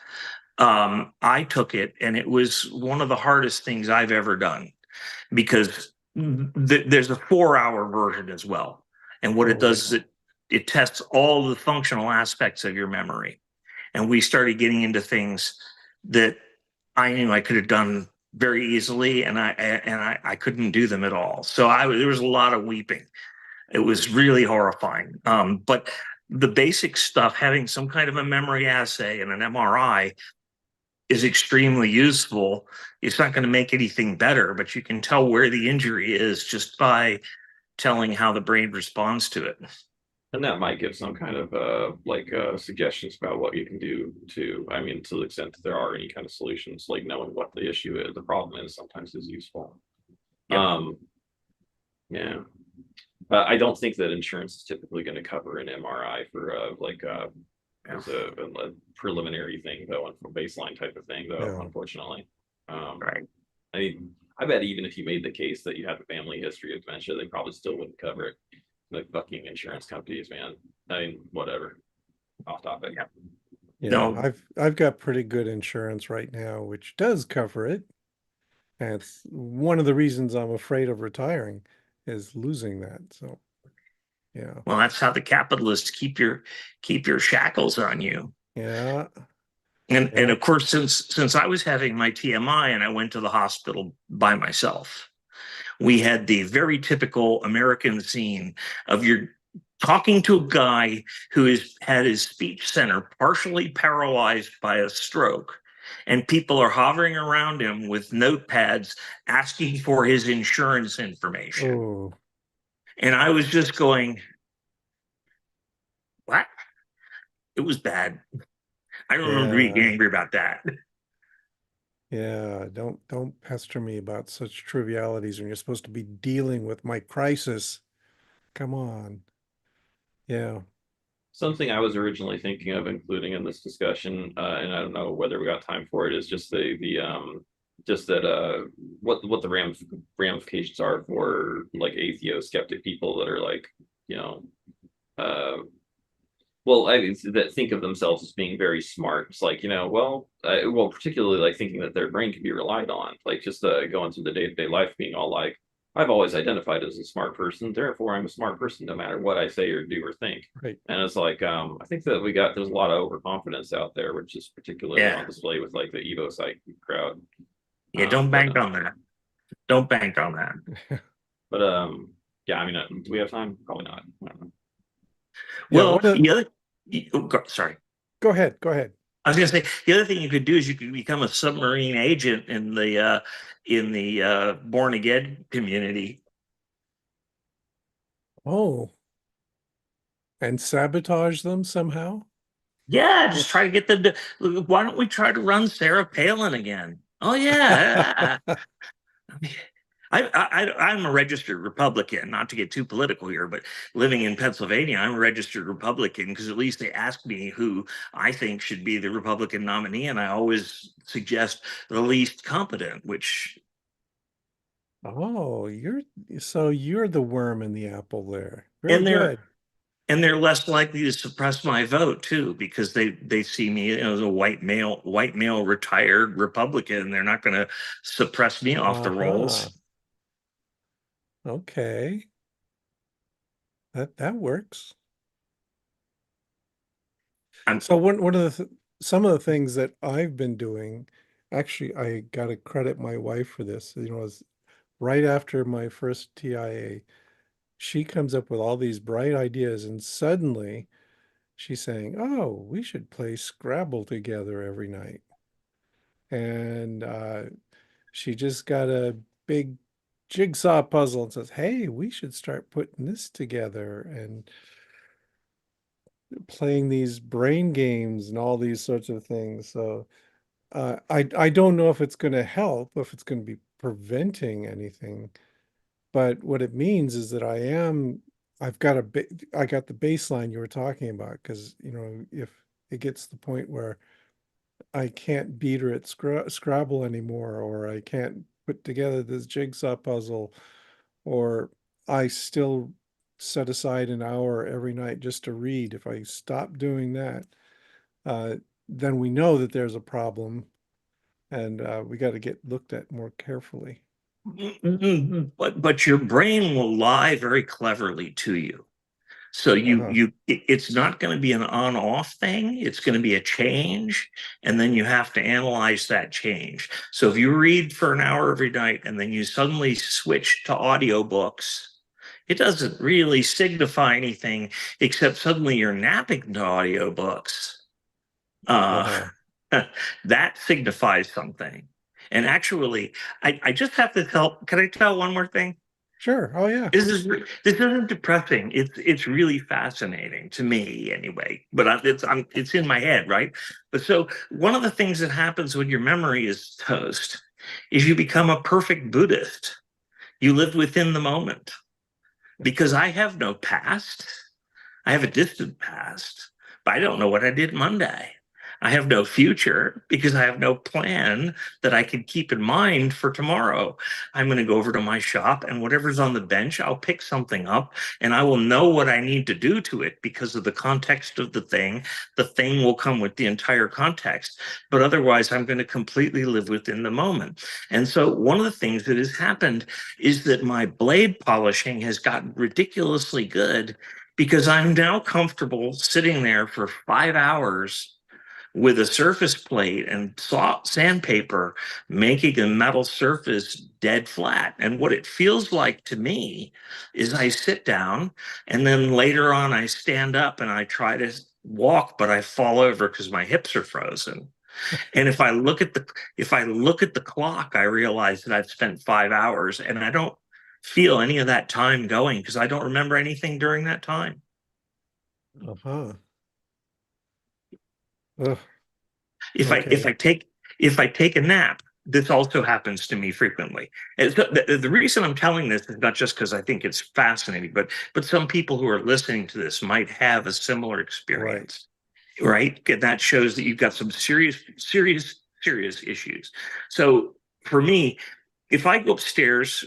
I took it, and it was one of the hardest things I've ever done, because there's a 4-hour version as well. And what it does is it tests all the functional aspects of your memory. And we started getting into things that I knew I could have done very easily, and I couldn't do them at all. So there was a lot of weeping. It was really horrifying. But the basic stuff, having some kind of a memory assay and an MRI, is extremely useful. It's not going to make anything better, but you can tell where the injury is just by telling how the brain responds to it. And that might give some kind of suggestions about what you can do to the extent that there are any kind of solutions, like knowing what the issue is, the problem is, sometimes is useful. Yep. Yeah. I don't think that insurance is typically going to cover an MRI for as a preliminary thing, though, and for baseline type of thing, though, unfortunately. Right. I mean, I bet even if you made the case that you have a family history of dementia, they probably still wouldn't cover it. Like fucking insurance companies, man. I mean, whatever. Off topic. Yeah, no. I've got pretty good insurance right now, which does cover it. And it's one of the reasons I'm afraid of retiring is losing that. So, yeah. Well, that's how the capitalists keep your shackles on you. Yeah. And of course, since I was having my TMI and I went to the hospital by myself, we had the very typical American scene of you're talking to a guy who has had his speech center partially paralyzed by a stroke, and people are hovering around him with notepads asking for his insurance information. Oh, And I was just going, what? It was bad. I don't remember being yeah. angry about that. Yeah, don't pester me about such trivialities when you're supposed to be dealing with my crisis. Come on. Yeah. Something I was originally thinking of including in this discussion, and I don't know whether we got time for it, is just the just that what the ramifications are for like atheo skeptic people that are like, you know, uh well, I mean, that think of themselves as being very smart. It's like, you know, well, particularly like thinking that their brain can be relied on, like just going through the day-to-day life being all like, I've always identified as a smart person, therefore I'm a smart person no matter what I say or do or think. Right. And it's like, I think that there's a lot of overconfidence out there, which is particularly on Yeah. display with like the Evo psych crowd. Yeah, don't But bank on that. Don't bank on that. but yeah, I mean, do we have time? Probably not. I don't know. Yeah, Well, the other, sorry. go ahead. Go ahead. I was going to say the other thing you could do is you could become a submarine agent in the born again community. Oh, and sabotage them somehow? Yeah, just try to get them to. Why don't we try to run Sarah Palin again? Oh yeah. I'm a registered Republican, not to get too political here, but living in Pennsylvania, I'm a registered Republican because at least they ask me who I think should be the Republican nominee, and I always suggest the least competent, which. Oh, you're the worm in the apple there. Very and they're good. and they're less likely to suppress my vote too because they see me as a white male retired Republican. They're not going to suppress me off the Uh-huh. rolls. Okay. That works. I'm So one of some of the things that I've been doing, actually, I got to credit my wife for this. You know, is right after my first TIA, she comes up with all these bright ideas, and suddenly she's saying, "Oh, we should play Scrabble together every night." And she just got a big jigsaw puzzle and says, "Hey, we should start putting this together and playing these brain games and all these sorts of things." So I don't know if it's going to help, if it's going to be preventing anything, but what it means is that I got the baseline you were talking about, because you know, if it gets to the point where I can't beat her at Scrabble anymore, or I can't put together this jigsaw puzzle, or I still set aside an hour every night just to read. If I stop doing that, uh, then we know that there's a problem, and we got to get looked at more carefully. but your brain will lie very cleverly to you. So Uh-huh. it's not going to be an on-off thing. It's going to be a change, and then you have to analyze that change. So if you read for an hour every night and then you suddenly switch to audiobooks, it doesn't really signify anything except suddenly you're napping to audiobooks. Uh, Uh-huh. that signifies something. And actually, I just have to tell. Can I tell one more thing? Sure. Oh yeah. This isn't depressing. It's really fascinating to me anyway. But it's in my head, right? But so one of the things that happens when your memory is toast is you become a perfect Buddhist. You live within the moment because I have no past. I have a distant past, but I don't know what I did Monday. I have no future because I have no plan that I can keep in mind for tomorrow. I'm going to go over to my shop and whatever's on the bench, I'll pick something up and I will know what I need to do to it because of the context of the thing. The thing will come with the entire context, but otherwise I'm going to completely live within the moment. And so one of the things that has happened is that my blade polishing has gotten ridiculously good because I'm now comfortable sitting there for 5 hours with a surface plate and sandpaper, making a metal surface dead flat. And what it feels like to me is I sit down and then later on I stand up and I try to walk, but I fall over because my hips are frozen. And if I look at the clock, I realize that I've spent 5 hours and I don't feel any of that time going because I don't remember anything during that time. Uh-huh. Ugh, If I if okay. I take if I take a nap, this also happens to me frequently. And so the reason I'm telling this is not just because I think it's fascinating, but some people who are listening to this might have a similar Right. experience, right? And that shows that you've got some serious issues. So for me, if I go upstairs,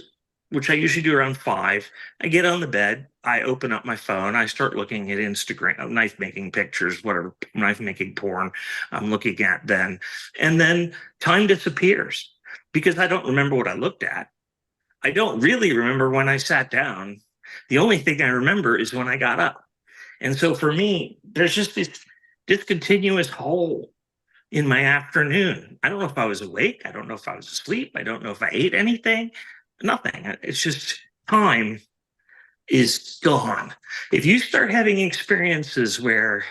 which I usually do around 5, I get on the bed, I open up my phone, I start looking at Instagram, knife making pictures, whatever, knife making porn I'm looking at then. And then time disappears because I don't remember what I looked at. I don't really remember when I sat down. The only thing I remember is when I got up. And so for me, there's just this discontinuous hole in my afternoon. I don't know if I was awake. I don't know if I was asleep. I don't know if I ate anything. Nothing. It's just time is gone. If you start having experiences where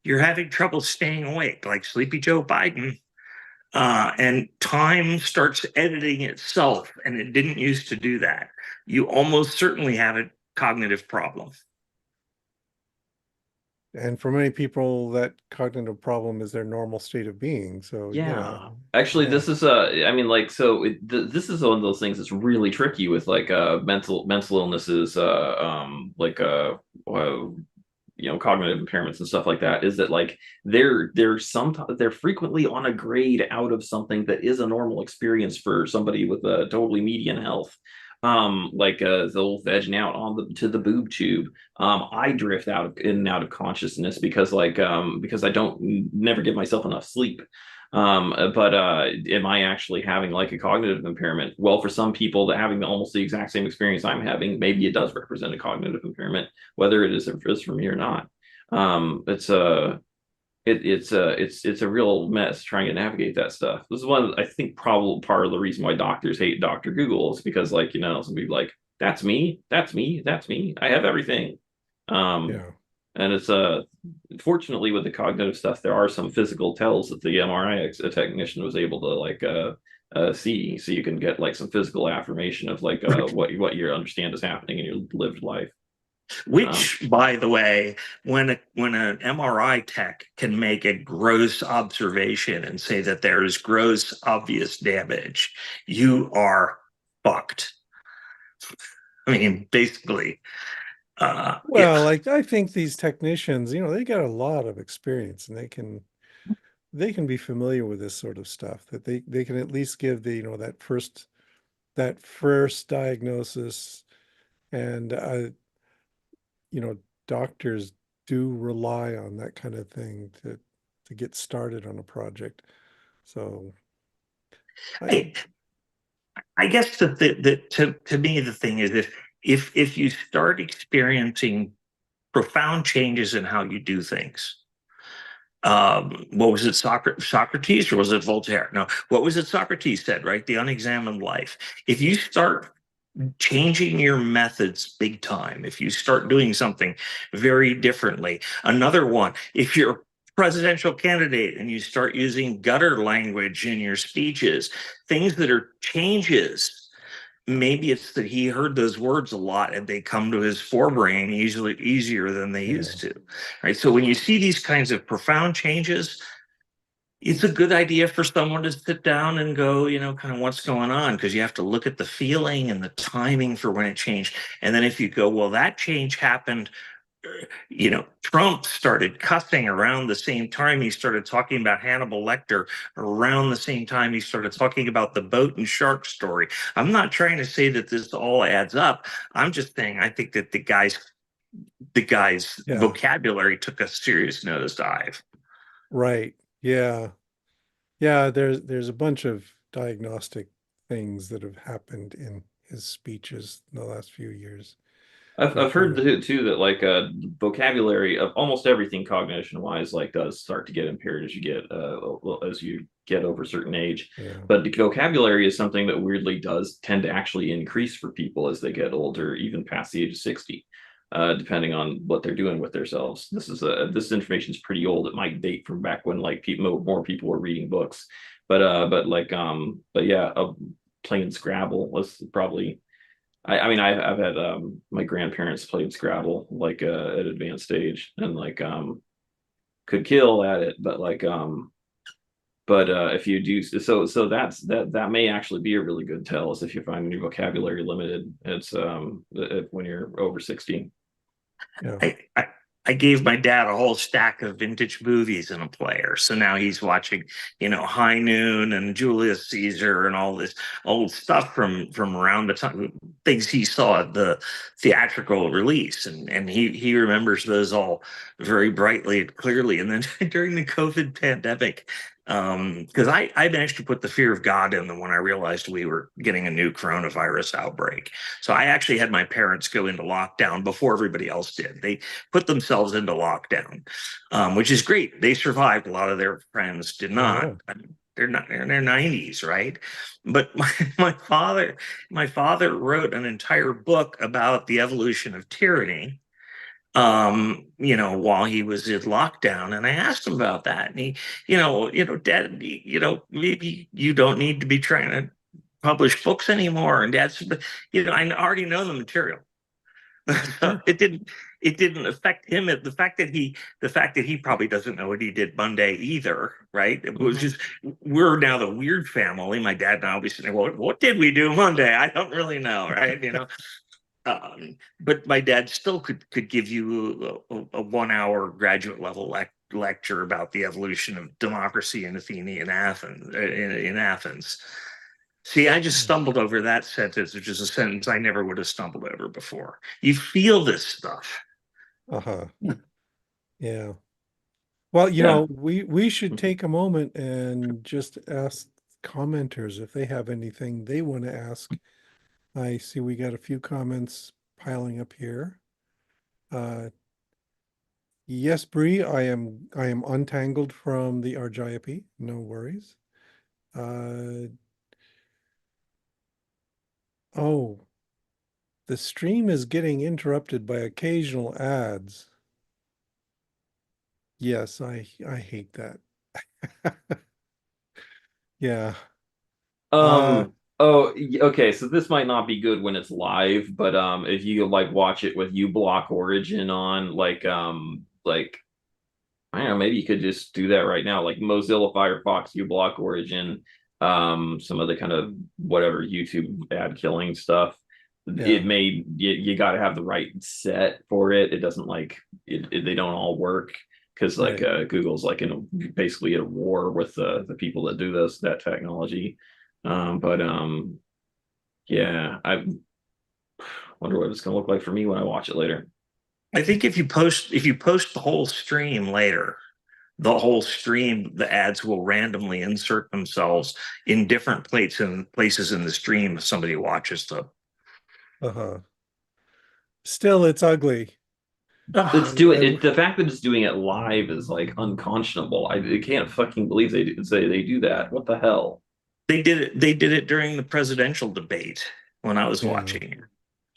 you're having trouble staying awake, like Sleepy Joe Biden, and time starts editing itself, and it didn't used to do that, you almost certainly have a cognitive problem. And for many people, that cognitive problem is their normal state of being. So yeah, Yeah. Actually, yeah, this is I mean, like, so this is one of those things that's really tricky with like mental illnesses, uh, cognitive impairments and stuff like that. Is that like they're frequently on a grade out of something that is a normal experience for somebody with a totally median health. Like the old vegging out on the boob tube. I drift in and out of consciousness because because I don't never give myself enough sleep. But am I actually having like a cognitive impairment? Well, for some people that having almost the exact same experience I'm having, maybe it does represent a cognitive impairment, whether it is for me or not. It's a it's a real mess trying to navigate that stuff. This is one I think probably part of the reason why doctors hate Dr. Google is because like some people like that's me, that's me, that's me. I have everything. Um, yeah. and it's fortunately with the cognitive stuff, there are some physical tells that the MRI technician was able to like see, so you can get like some physical affirmation of like what you understand is happening in your lived life. Um, Which, by the way, when an MRI tech can make a gross observation and say that there is gross obvious damage, you are fucked. I mean, basically, yeah. Well, like I think these technicians, they got a lot of experience and they can be familiar with this sort of stuff, that they can at least give the, that first diagnosis. And you know, doctors do rely on that kind of thing to get started on a project. So I I, I guess that to me the thing is if you start experiencing profound changes in how you do things, what was it, Socrates or was it Voltaire? No, what was it Socrates said, right? The unexamined life. If you start changing your methods big time, if you start doing something very differently, another one, if you're a presidential candidate and you start using gutter language in your speeches, things that are changes, maybe it's that he heard those words a lot and they come to his forebrain easier than they yeah, used to, right? So when you see these kinds of profound changes, it's a good idea for someone to sit down and go, kind of what's going on, because you have to look at the feeling and the timing for when it changed. And then if you go, well, that change happened, Trump started cussing around the same time he started talking about Hannibal Lecter, around the same time he started talking about the boat and shark story. I'm not trying to say that this all adds up. I'm just saying I think that the guy's yeah, vocabulary took a serious nosedive. right. Yeah. Yeah, there's a bunch of diagnostic things that have happened in his speeches in the last few years. I've heard kind too that like vocabulary of almost everything cognition wise like does start to get impaired as you get over a certain age. of, yeah. But the vocabulary is something that weirdly does tend to actually increase for people as they get older, even past the age of 60, depending on what they're doing with themselves. This information is pretty old. It might date from back when like people more people were reading books, but yeah, playing Scrabble was probably I've had my grandparents played Scrabble like at advanced stage and like could kill at it, but if you do that may actually be a really good tell is if you find your vocabulary limited. It's when you're over 60. Yeah. I gave my dad a whole stack of vintage movies in a player. So now he's watching, High Noon and Julius Caesar and all this old stuff from around the time, things he saw at the theatrical release. And he remembers those all very brightly and clearly. And then during the COVID pandemic, because I managed to put the fear of God in them when I realized we were getting a new coronavirus outbreak. So I actually had my parents go into lockdown before everybody else did. They put themselves into lockdown, which is great. They survived. A lot of their friends did Oh, not. yeah. They're in their 90s, right? But my father wrote an entire book about the evolution of tyranny, while he was in lockdown. And I asked him about that. And he, Dad, maybe you don't need to be trying to publish books anymore. And Dad said, I already know the material. Yeah. It didn't affect him. The fact that he probably doesn't know what he did Monday either, right? It was just, we're now the weird family. My dad and I always say, well, what did we do Monday? I don't really know, right? But my dad still could give you a 1 hour graduate level lecture about the evolution of democracy in Athenian Athens in Athens. See, I just stumbled over that sentence, which is a sentence I never would have stumbled over before. You feel this stuff. Uh-huh. Yeah. Well, Yeah. we should take a moment and just ask commenters if they have anything they want to ask. I see we got a few comments piling up here. Yes, Bree, I am untangled from the Argiope. No worries. Oh, the stream is getting interrupted by occasional ads. Yes, I hate that. Yeah. Uh, Okay, so this might not be good when it's live, but if you like watch it with uBlock Origin on, like I don't know, maybe you could just do that right now, like Mozilla Firefox uBlock Origin, some of the kind of whatever YouTube ad killing stuff. yeah, You got to have the right set for it. It doesn't they don't all work because right. Google's like basically at a war with the people that do that technology. But yeah, I wonder what it's gonna look like for me when I watch it later. I think if you post the whole stream later, the ads will randomly insert themselves in different places in the stream if somebody watches them. Uh-huh. Still, it's ugly. It's I, doing I it. The fact that it's doing it live is like unconscionable. I can't fucking believe they do that. What the hell? They did it during the presidential debate when I was yeah, watching it,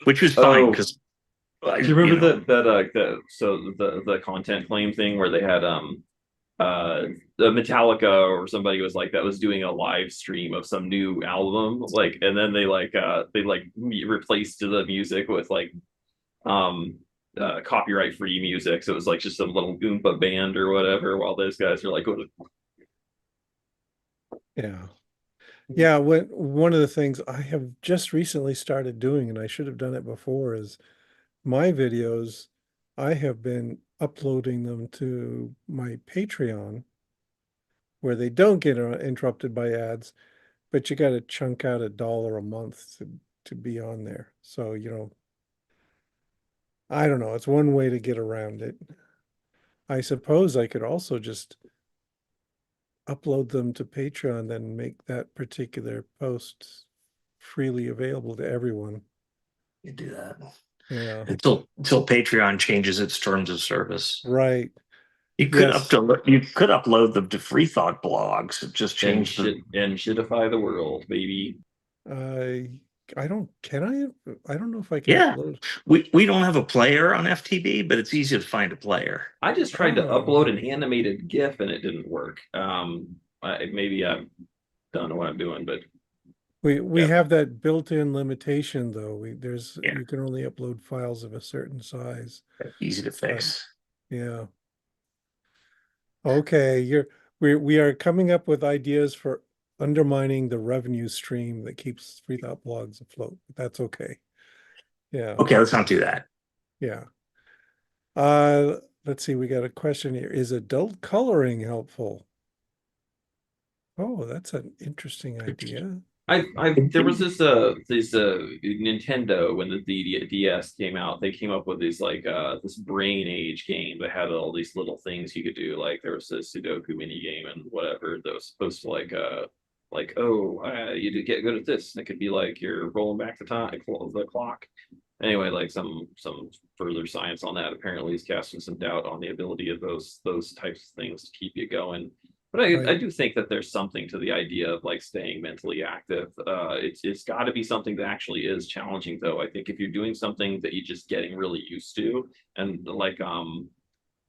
which was fine Oh, because do you remember the content claim thing where they had uh the Metallica or somebody was like that was doing a live stream of some new album and then they replaced the music with um copyright free music, so it was like just some little Oompa band or whatever while those guys are like yeah. Yeah, one of the things I have just recently started doing, and I should have done it before, is my videos, I have been uploading them to my Patreon where they don't get interrupted by ads, but you got to chunk out $1 a month to be on there. So, I don't know. It's one way to get around it. I suppose I could also just upload them to Patreon, then make that particular post freely available to everyone. you do that. Yeah. Until Patreon changes its terms of service. Right. You could Yes. upload them to Freethoughtblogs. Just And change the. shitify the world, baby. I don't, can I don't know if I can Yeah, upload. we don't have a player on FTB, but it's easy to find a player. I just tried to Oh, upload an animated GIF and it didn't work. Maybe I don't know what I'm doing, but we yeah, have that built-in limitation though. Yeah, You can only upload files of a certain size. easy to But fix. yeah. Okay, we are coming up with ideas for undermining the revenue stream that keeps Free Thought Blogs afloat. That's okay. Yeah. Okay, let's not do that. Yeah. Let's see, we got a question here. Is adult coloring helpful? Oh, that's an interesting idea. there was this Nintendo when the DS came out. They came up with these like this brain age game that had all these little things you could do. Like there was a Sudoku mini game and whatever that was supposed to like oh you did get good at this. And it could be like you're rolling back the time the clock. Anyway, like some further science on that apparently is casting some doubt on the ability of those types of things to keep you going. But I Right. do think that there's something to the idea of like staying mentally active. It's got to be something that actually is challenging, though. I think if you're doing something that you're just getting really used to, and like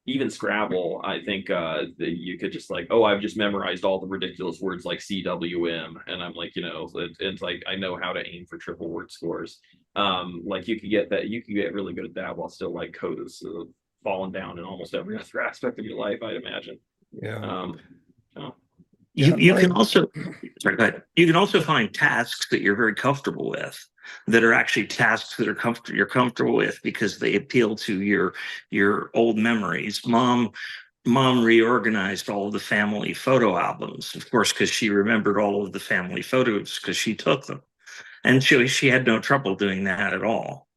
even Scrabble, I think that you could just like, oh, I've just memorized all the ridiculous words like CWM, and I'm like, it's like I know how to aim for triple word scores. Like you could get really good at that while still like code is falling down in almost every other aspect of your life, I'd imagine. Yeah. Um, oh, You Yeah, you my can also sorry, go ahead. You can also find tasks that you're very comfortable with that are actually tasks that you're comfortable with because they appeal to your old memories. Mom reorganized all of the family photo albums, of course, because she remembered all of the family photos because she took them. And she had no trouble doing that at all.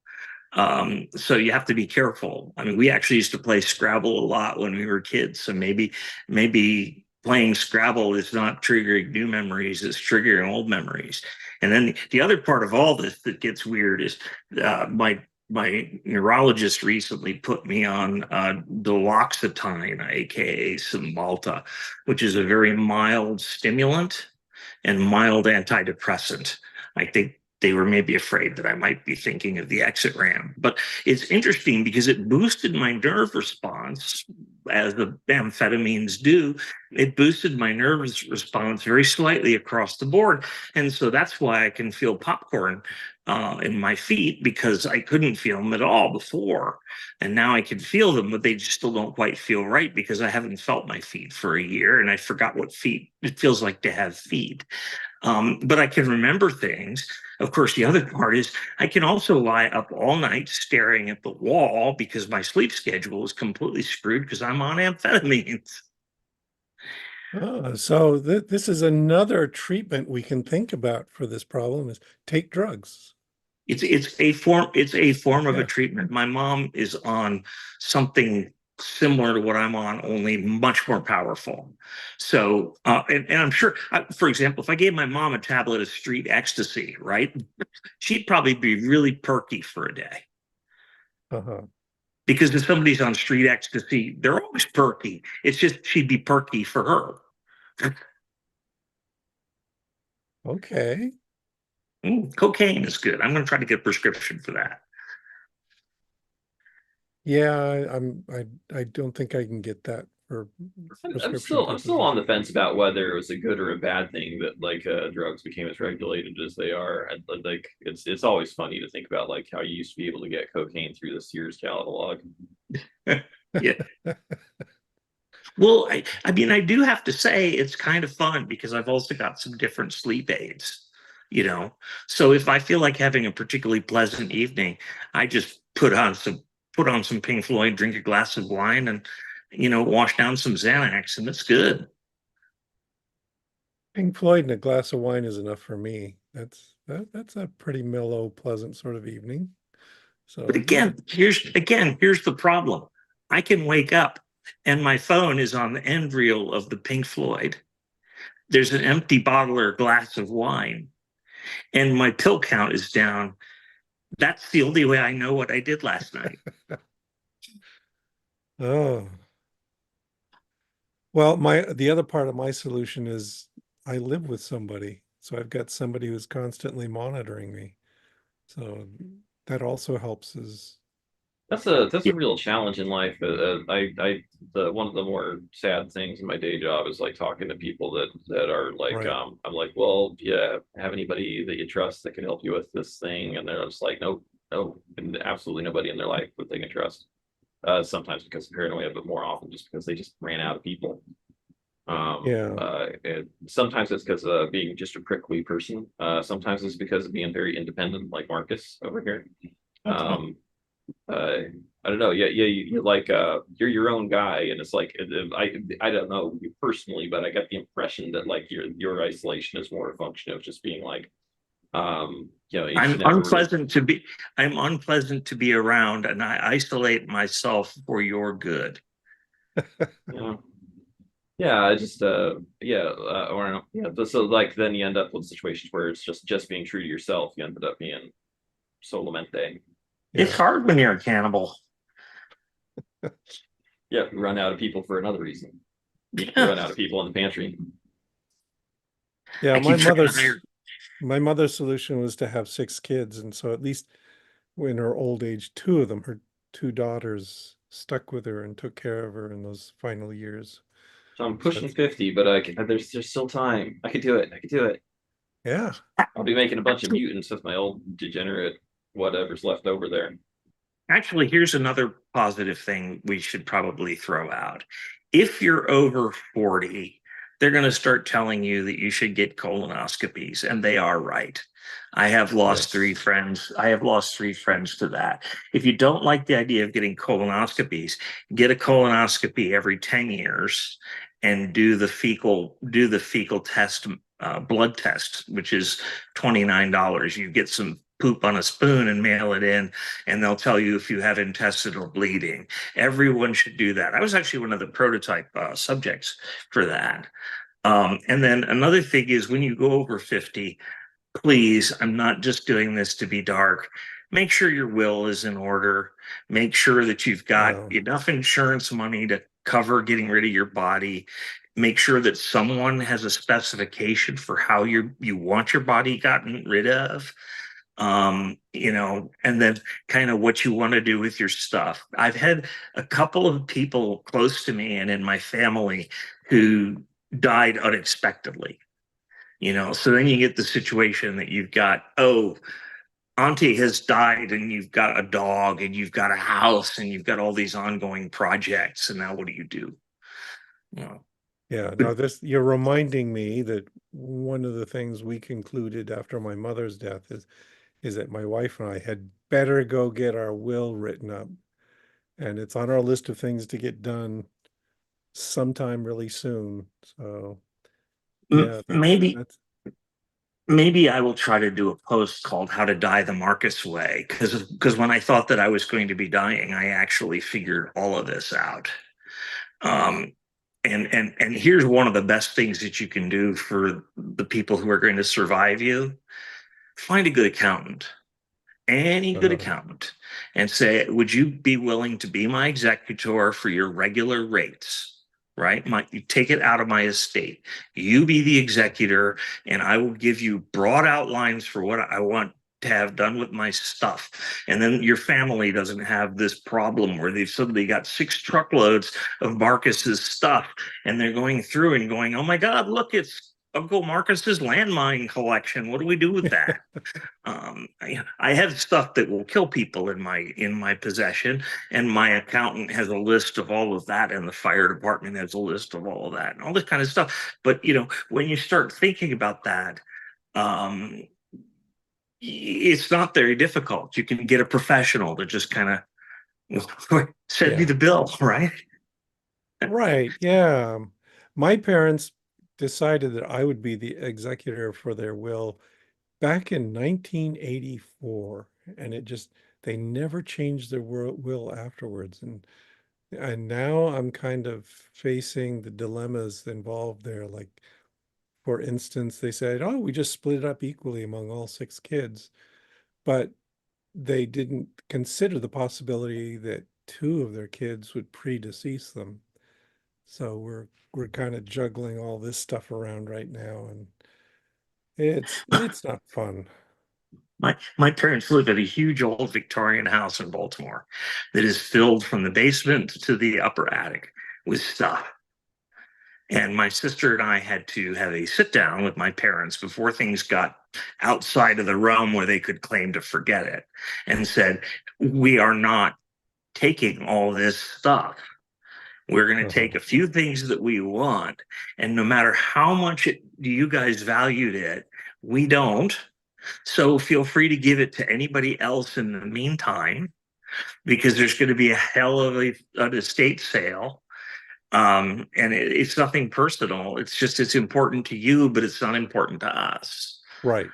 So you have to be careful. I mean, we actually used to play Scrabble a lot when we were kids. So maybe playing Scrabble is not triggering new memories, it's triggering old memories. And then the other part of all this that gets weird is my neurologist recently put me on duloxetine, aka Cymbalta, which is a very mild stimulant and mild antidepressant. I think they were maybe afraid that I might be thinking of the exit ramp. But it's interesting because it boosted my nerve response, as the amphetamines do. It boosted my nervous response very slightly across the board. And so that's why I can feel popcorn in my feet because I couldn't feel them at all before. And now I can feel them, but they just still don't quite feel right because I haven't felt my feet for a year and I forgot what feet it feels like to have feet. But I can remember things. Of course, the other part is I can also lie up all night staring at the wall because my sleep schedule is completely screwed because I'm on amphetamines. so this is another treatment we can think about for this problem is take drugs. It's a form of a Yeah. treatment. My mom is on something similar to what I'm on, only much more powerful. So, and I'm sure, for example, if I gave my mom a tablet of street ecstasy, right, she'd probably be really perky for a day. Uh-huh. Because if somebody's on street ecstasy, they're always perky. It's just she'd be perky for her. Okay. Cocaine is good. I'm going to try to get a prescription for that. Yeah, I don't think I can get that for prescription I'm still on purposes. the fence about whether it was a good or a bad thing that like drugs became as regulated as they are. And like it's always funny to think about like how you used to be able to get cocaine through the Sears catalog. Yeah. Well, I mean, I do have to say it's kind of fun because I've also got some different sleep aids, you know. So if I feel like having a particularly pleasant evening, I just put on some Pink Floyd, drink a glass of wine, and wash down some Xanax, and it's good. Pink Floyd and a glass of wine is enough for me. That's a pretty mellow, pleasant sort of evening. But So yeah. here's the problem. I can wake up and my phone is on the end reel of the Pink Floyd. There's an empty bottle or glass of wine, and my pill count is down That's the only way I know what I did last night. Oh, well, the other part of my solution is I live with somebody. So I've got somebody who's constantly monitoring me. So that also helps is That's a real challenge in life. The one of the more sad things in my day job is like talking to people that are like, right. I'm like, well, yeah, have anybody that you trust that can help you with this thing? And they're just like, nope, no, and absolutely nobody in their life that they can trust. Sometimes because of paranoia, but more often just because they just ran out of people. Yeah. Sometimes it's because of being just a prickly person. Sometimes it's because of being very independent, like Marcus over here. Um, uh, I don't know. Yeah, yeah. You're like you're your own guy, and it's like I don't know you personally, but I get the impression that like your isolation is more a function of just being like you I'm should never really. unpleasant to be I'm unpleasant to be around, and I isolate myself for your good. You know, yeah, I just or yeah. So like then you end up with situations where it's just being true to yourself. You ended up being solamente. It's Yeah. hard when you're a cannibal. Yeah, you run out of people for another reason. You Yeah. run out of people in the pantry. Yeah. I keep trying to hire. My mother's solution was to have 6 kids. And so at least in her old age, two of them, her two daughters, stuck with her and took care of her in those final years. So I'm So pushing 50, but there's still time. I could do it. I could do it. yeah. I'll be making a bunch of Actually, mutants with my old degenerate whatever's left over there. actually, here's another positive thing we should probably throw out. If you're over 40, they're going to start telling you that you should get colonoscopies, and they are right. I have lost three Yes. friends. I have lost three friends to that. If you don't like the idea of getting colonoscopies, get a colonoscopy every 10 years and do the fecal test, blood test, which is $29. You get some poop on a spoon and mail it in, and they'll tell you if you have intestinal bleeding. Everyone should do that. I was actually one of the prototype subjects for that. And then another thing is when you go over 50, please, I'm not just doing this to be dark. Make sure your will is in order. Make sure that you've got Yeah. enough insurance money to cover getting rid of your body. Make sure that someone has a specification for how you want your body gotten rid of. And then kind of what you want to do with your stuff. I've had a couple of people close to me and in my family who died unexpectedly. So then you get the situation that you've got, oh, auntie has died and you've got a dog and you've got a house and you've got all these ongoing projects, and now what do you do? you know Yeah. but No, you're reminding me that one of the things we concluded after my mother's death is that my wife and I had better go get our will written up. And it's on our list of things to get done sometime really soon. So yeah, maybe that's maybe I will try to do a post called "How to Die the Marcus Way," because when I thought that I was going to be dying, I actually figured all of this out. Um, and here's one of the best things that you can do for the people who are going to survive you: find a good accountant, any good uh, accountant, and say, would you be willing to be my executor for your regular rates? Right? You take it out of my estate. You be the executor, and I will give you broad outlines for what I want to have done with my stuff. And then your family doesn't have this problem where they've suddenly got 6 truckloads of Marcus's stuff, and they're going through and going, oh my God, look, it's Uncle Marcus's landmine collection. What do we do with that? I have stuff that will kill people in my possession, and my accountant has a list of all of that, and the fire department has a list of all of that, and all this kind of stuff. But when you start thinking about that, um, it's not very difficult. You can get a professional to just kind of send me yeah. the bill, right? Right. Yeah. My parents decided that I would be the executor for their will back in 1984. And they never changed their will afterwards. And now I'm kind of facing the dilemmas involved there. Like, for instance, they said, oh, we just split it up equally among all 6 kids. But they didn't consider the possibility that two of their kids would predecease them. So we're kind of juggling all this stuff around right now, and it's not fun. My parents live in a huge old Victorian house in Baltimore that is filled from the basement to the upper attic with stuff. And my sister and I had to have a sit down with my parents before things got outside of the realm where they could claim to forget it, and said, we are not taking all this stuff. We're going to Uh-huh. take a few things that we want. And no matter how much you guys valued it, we don't. So feel free to give it to anybody else in the meantime, because there's going to be a hell of an estate sale. And it's nothing personal. It's just, it's important to you, but it's not important to us. Right.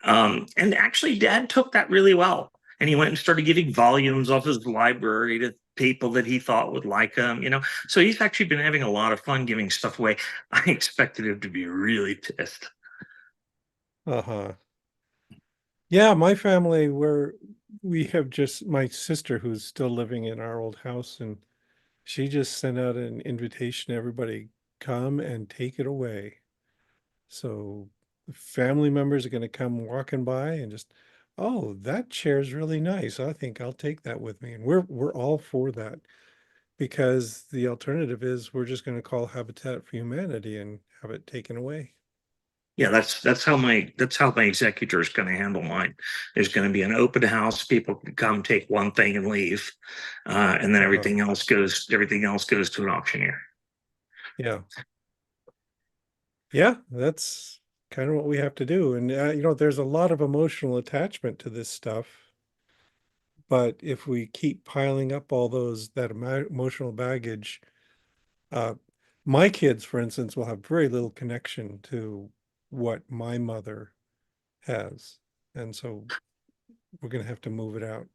And actually, Dad took that really well. And he went and started giving volumes off his library to people that he thought would like them, you know. So he's actually been having a lot of fun giving stuff away. I expected him to be really pissed. Uh-huh. Yeah, my family, we have just my sister who's still living in our old house, and she just sent out an invitation to everybody, come and take it away. So family members are going to come walking by and just, oh, that chair's really nice. I think I'll take that with me. And we're all for that, because the alternative is we're just going to call Habitat for Humanity and have it taken away. Yeah, that's how my executor is going to handle mine. There's going to be an open house. People can come take one thing and leave, and then Uh-huh. everything else goes to an auctioneer. Yeah. Yeah, that's kind of what we have to do. And, there's a lot of emotional attachment to this stuff. But if we keep piling up all that emotional baggage, uh, my kids, for instance, will have very little connection to what my mother has. And so we're going to have to move it out.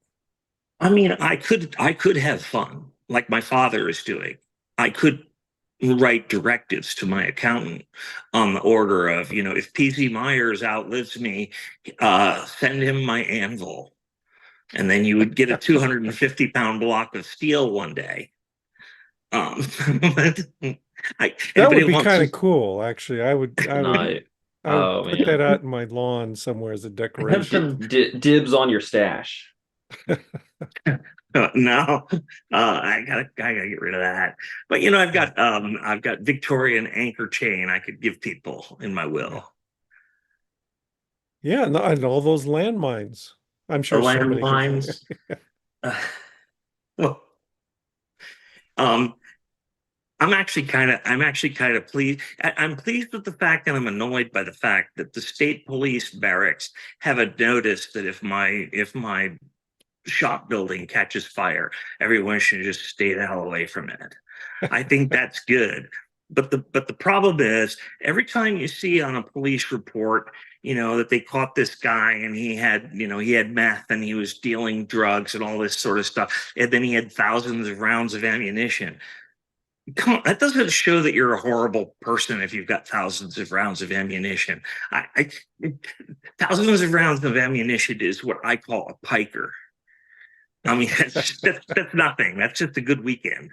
I mean, I could have fun like my father is doing. I could write directives to my accountant on the order of, if PZ Myers outlives me, send him my anvil. And then you would get a 250-pound block of steel one day. But That would anybody be wants kind to, of cool, actually. No, I would oh put that man, out in my lawn somewhere as a decoration. dibs on your stash. no, I gotta get rid of that. But I've got Victorian anchor chain I could give people in my Yeah. will. Yeah, and all those landmines. I'm The sure somebody can find landmines. Uh, well, um, I'm actually kind of pleased. I'm pleased with the fact, and I'm annoyed by the fact that the state police barracks have a notice that if my shop building catches fire, everyone should just stay the hell away from it. I think that's good. But the problem is, every time you see on a police report, that they caught this guy and he had meth and he was dealing drugs and all this sort of stuff, and then he had thousands of rounds of ammunition. Come on, that doesn't show that you're a horrible person if you've got thousands of rounds of ammunition. Thousands of rounds of ammunition is what I call a piker. I mean, that's nothing. That's just a good weekend.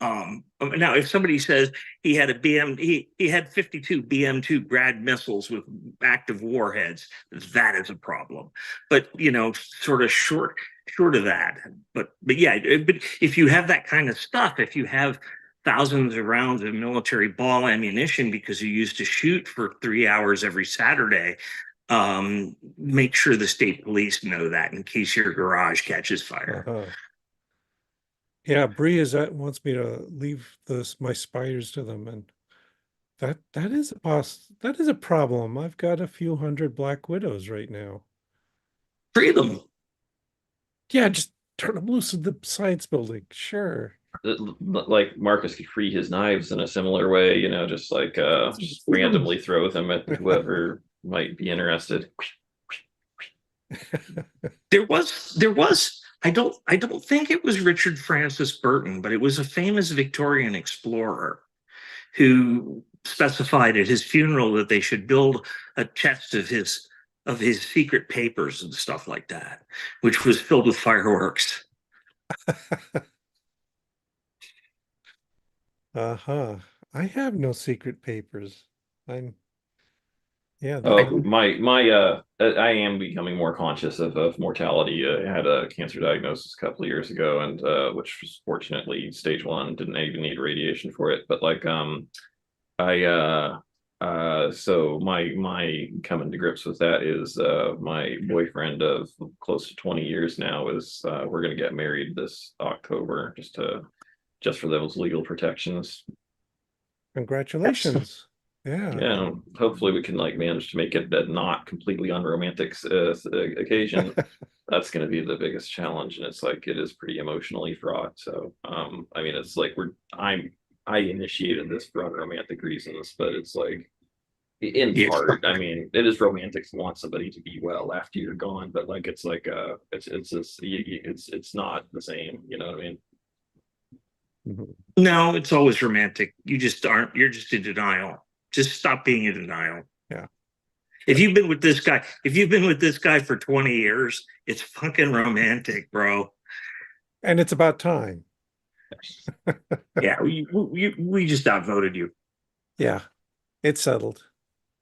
Now, if somebody says he had he had 52 BM2 Grad missiles with active warheads, that is a problem. But sort of short of that. But yeah, but if you have that kind of stuff, if you have thousands of rounds of military ball ammunition because you used to shoot for 3 hours every Saturday, make sure the state police know that in case your garage catches fire. Uh-huh. Yeah, Bree wants me to leave my spiders to them, and that is a problem. I've got a few hundred black widows right now. Free them. Yeah, just turn them loose in the science building. Sure. Like Marcus could free his knives in a similar way, just randomly throw them at whoever might be interested. There was I don't think it was Richard Francis Burton, but it was a famous Victorian explorer who specified at his funeral that they should build a chest of his of his secret papers and stuff like that, which was filled with fireworks. Uh-huh. I have no secret papers. I'm yeah, that Oh, one. I am becoming more conscious of mortality. I had a cancer diagnosis a couple of years ago, and which was fortunately stage one, didn't even need radiation for it. But like, I so my coming to grips with that is my boyfriend of close to 20 years now is we're gonna get married this October just for those legal protections. Congratulations. Yeah. Yeah, hopefully we can like manage to make it that not completely unromantic occasion. That's going to be the biggest challenge, and it's like it is pretty emotionally fraught. So, I mean, it's like I initiated this for unromantic reasons, but it's like in Yeah. part, I mean, it is romantic to want somebody to be well after you're gone, but like it's like it's just it's not the same. You know what I mean? Mhm. No, it's always romantic. You just aren't, you're just in denial. Just stop being in denial. Yeah. If you've been with this guy for 20 years, it's fucking romantic, bro. And it's about time. Yeah, we just outvoted you. Yeah. It's settled.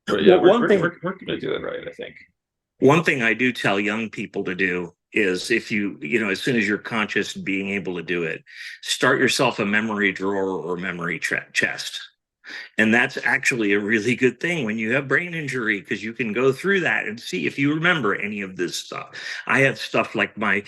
But yeah, Well, one thing we're gonna do it right, I think. one thing I do tell young people to do is if as soon as you're conscious being able to do it, start yourself a memory drawer or memory chest. And that's actually a really good thing when you have brain injury because you can go through that and see if you remember any of this stuff. I have stuff like my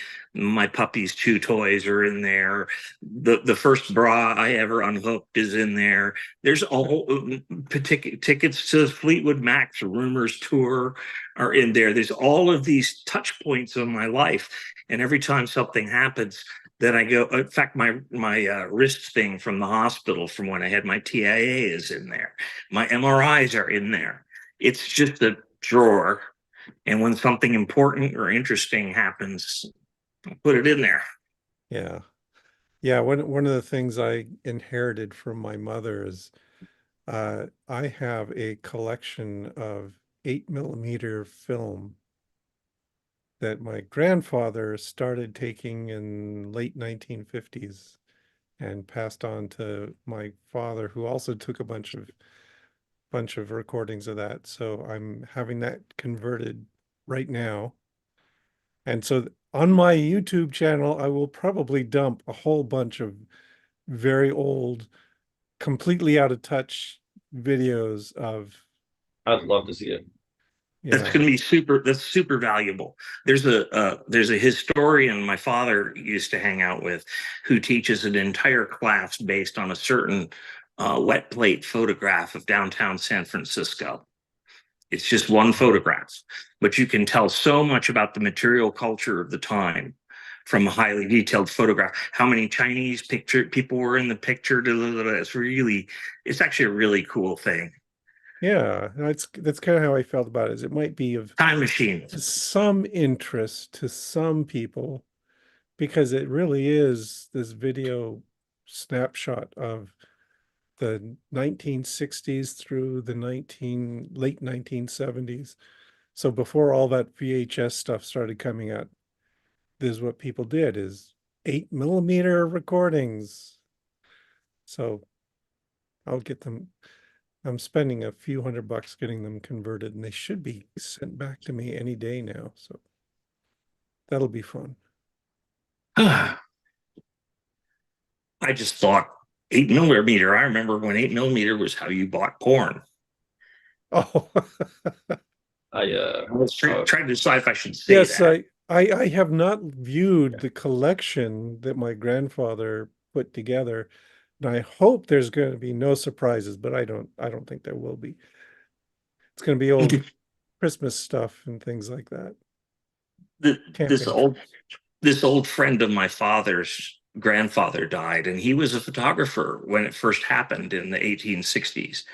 puppy's chew toys are in there. The first bra I ever unhooked is in there. There's all tickets to Fleetwood Mac's Rumors tour are in there. There's all of these touch points of my life, and every time something happens, then I go. In fact, my wrist thing from the hospital from when I had my TIA is in there. My MRIs are in there. It's just a drawer, and when something important or interesting happens, I'll put it in there. Yeah. Yeah. One of the things I inherited from my mother is I have a collection of 8 millimeter film that my grandfather started taking in late 1950s and passed on to my father, who also took a bunch of recordings of that. So I'm having that converted right now. And so on my YouTube channel, I will probably dump a whole bunch of very old, completely out of touch videos of, I'd love to see it. That's yeah. going to be super. That's super valuable. There's a historian my father used to hang out with, who teaches an entire class based on a certain wet plate photograph of downtown San Francisco. It's just one photograph, but you can tell so much about the material culture of the time from a highly detailed photograph. How many Chinese picture people were in the picture? It's actually a really cool thing. Yeah, that's kind of how I felt about it. Is it might be of Time machine. some interest to some people because it really is this video snapshot of the 1960s through the late 1970s. So before all that VHS stuff started coming out, this is what people did is 8 millimeter recordings. So I'll get them. I'm spending a few $100 getting them converted, and they should be sent back to me any day now. So that'll be fun. I just thought 8 millimeter. I remember when 8 millimeter was how you bought porn. Oh, I I was trying to decide if I should say yes, that. I have not viewed the collection that my grandfather put together, and I hope there's going to be no surprises, but I don't think there will be. It's going to be old Christmas stuff and things like that. This Camping. old friend of my father's grandfather died, and he was a photographer when it first happened in the 1860s.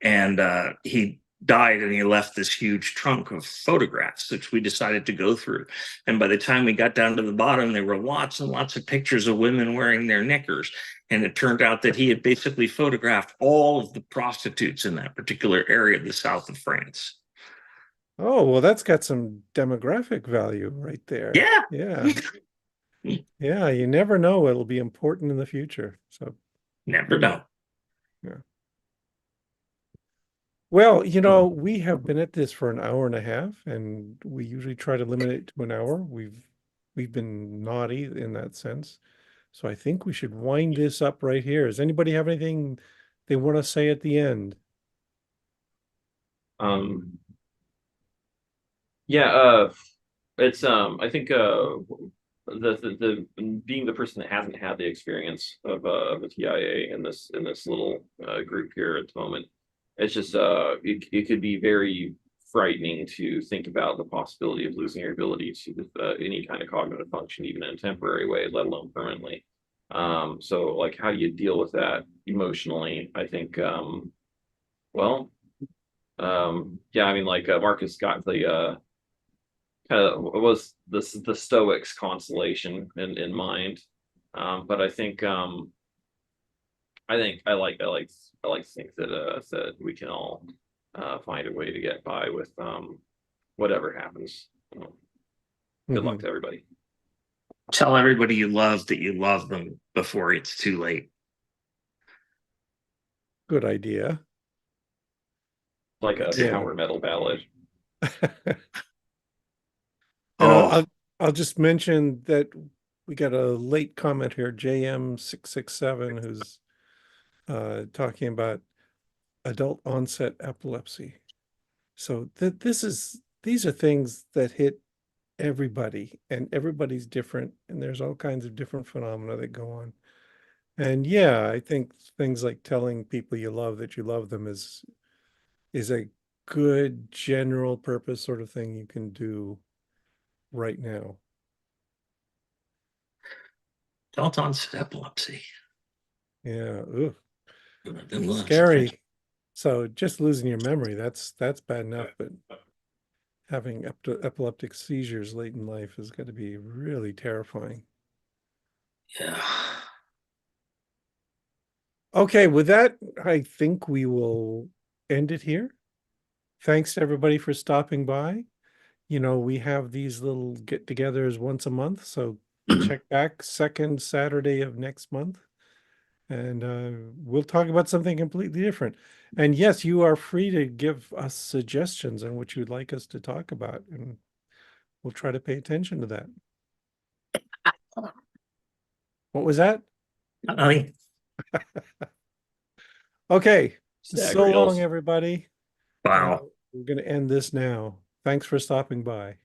And he died, and he left this huge trunk of photographs, which we decided to go through. And by the time we got down to the bottom, there were lots and lots of pictures of women wearing their knickers. And it turned out that he had basically photographed all of the prostitutes in that particular area of the south of France. Oh, well, that's got some demographic value right there. Yeah. Yeah. Yeah, you never know it'll be important in the future. So, Never know. yeah. Well, we have been at this for an hour and a half, and we usually try to limit it to an hour. We've been naughty in that sense. So I think we should wind this up right here. Does anybody have anything they want to say at the end? Um, yeah, it's I think the being the person that hasn't had the experience of a TIA in this little group here at the moment, it's just it could be very frightening to think about the possibility of losing your ability to any kind of cognitive function, even in a temporary way, let alone permanently. So like, how do you deal with that emotionally? I think well, yeah, I mean, like Marcus got the kind of was the Stoics constellation in mind. But I like to think that we can all find a way to get by with whatever happens. Good luck Mhm. to everybody. Tell everybody you love that you love them before it's too late. Good idea. Like a Yeah. power metal ballad. And Oh, I'll just mention that we got a late comment here, JM667, who's talking about adult onset epilepsy. So these are things that hit everybody, and everybody's different, and there's all kinds of different phenomena that go on. And yeah, I think things like telling people you love that you love them is a good general purpose sort of thing you can do right now. adult onset epilepsy. Yeah, ooh, Ugh. scary. So just losing your memory, that's bad enough, but having epileptic seizures late in life is going to be really terrifying. Yeah. Okay, with that, I think we will end it here. Thanks to everybody for stopping by. We have these little get-togethers once a month, so check back second Saturday of next month, and we'll talk about something completely different. And yes, you are free to give us suggestions on what you'd like us to talk about, and we'll try to pay attention to that. What was that? I Okay, Stag so long, reels. everybody. Wow. We're going to end this now. Thanks for stopping by.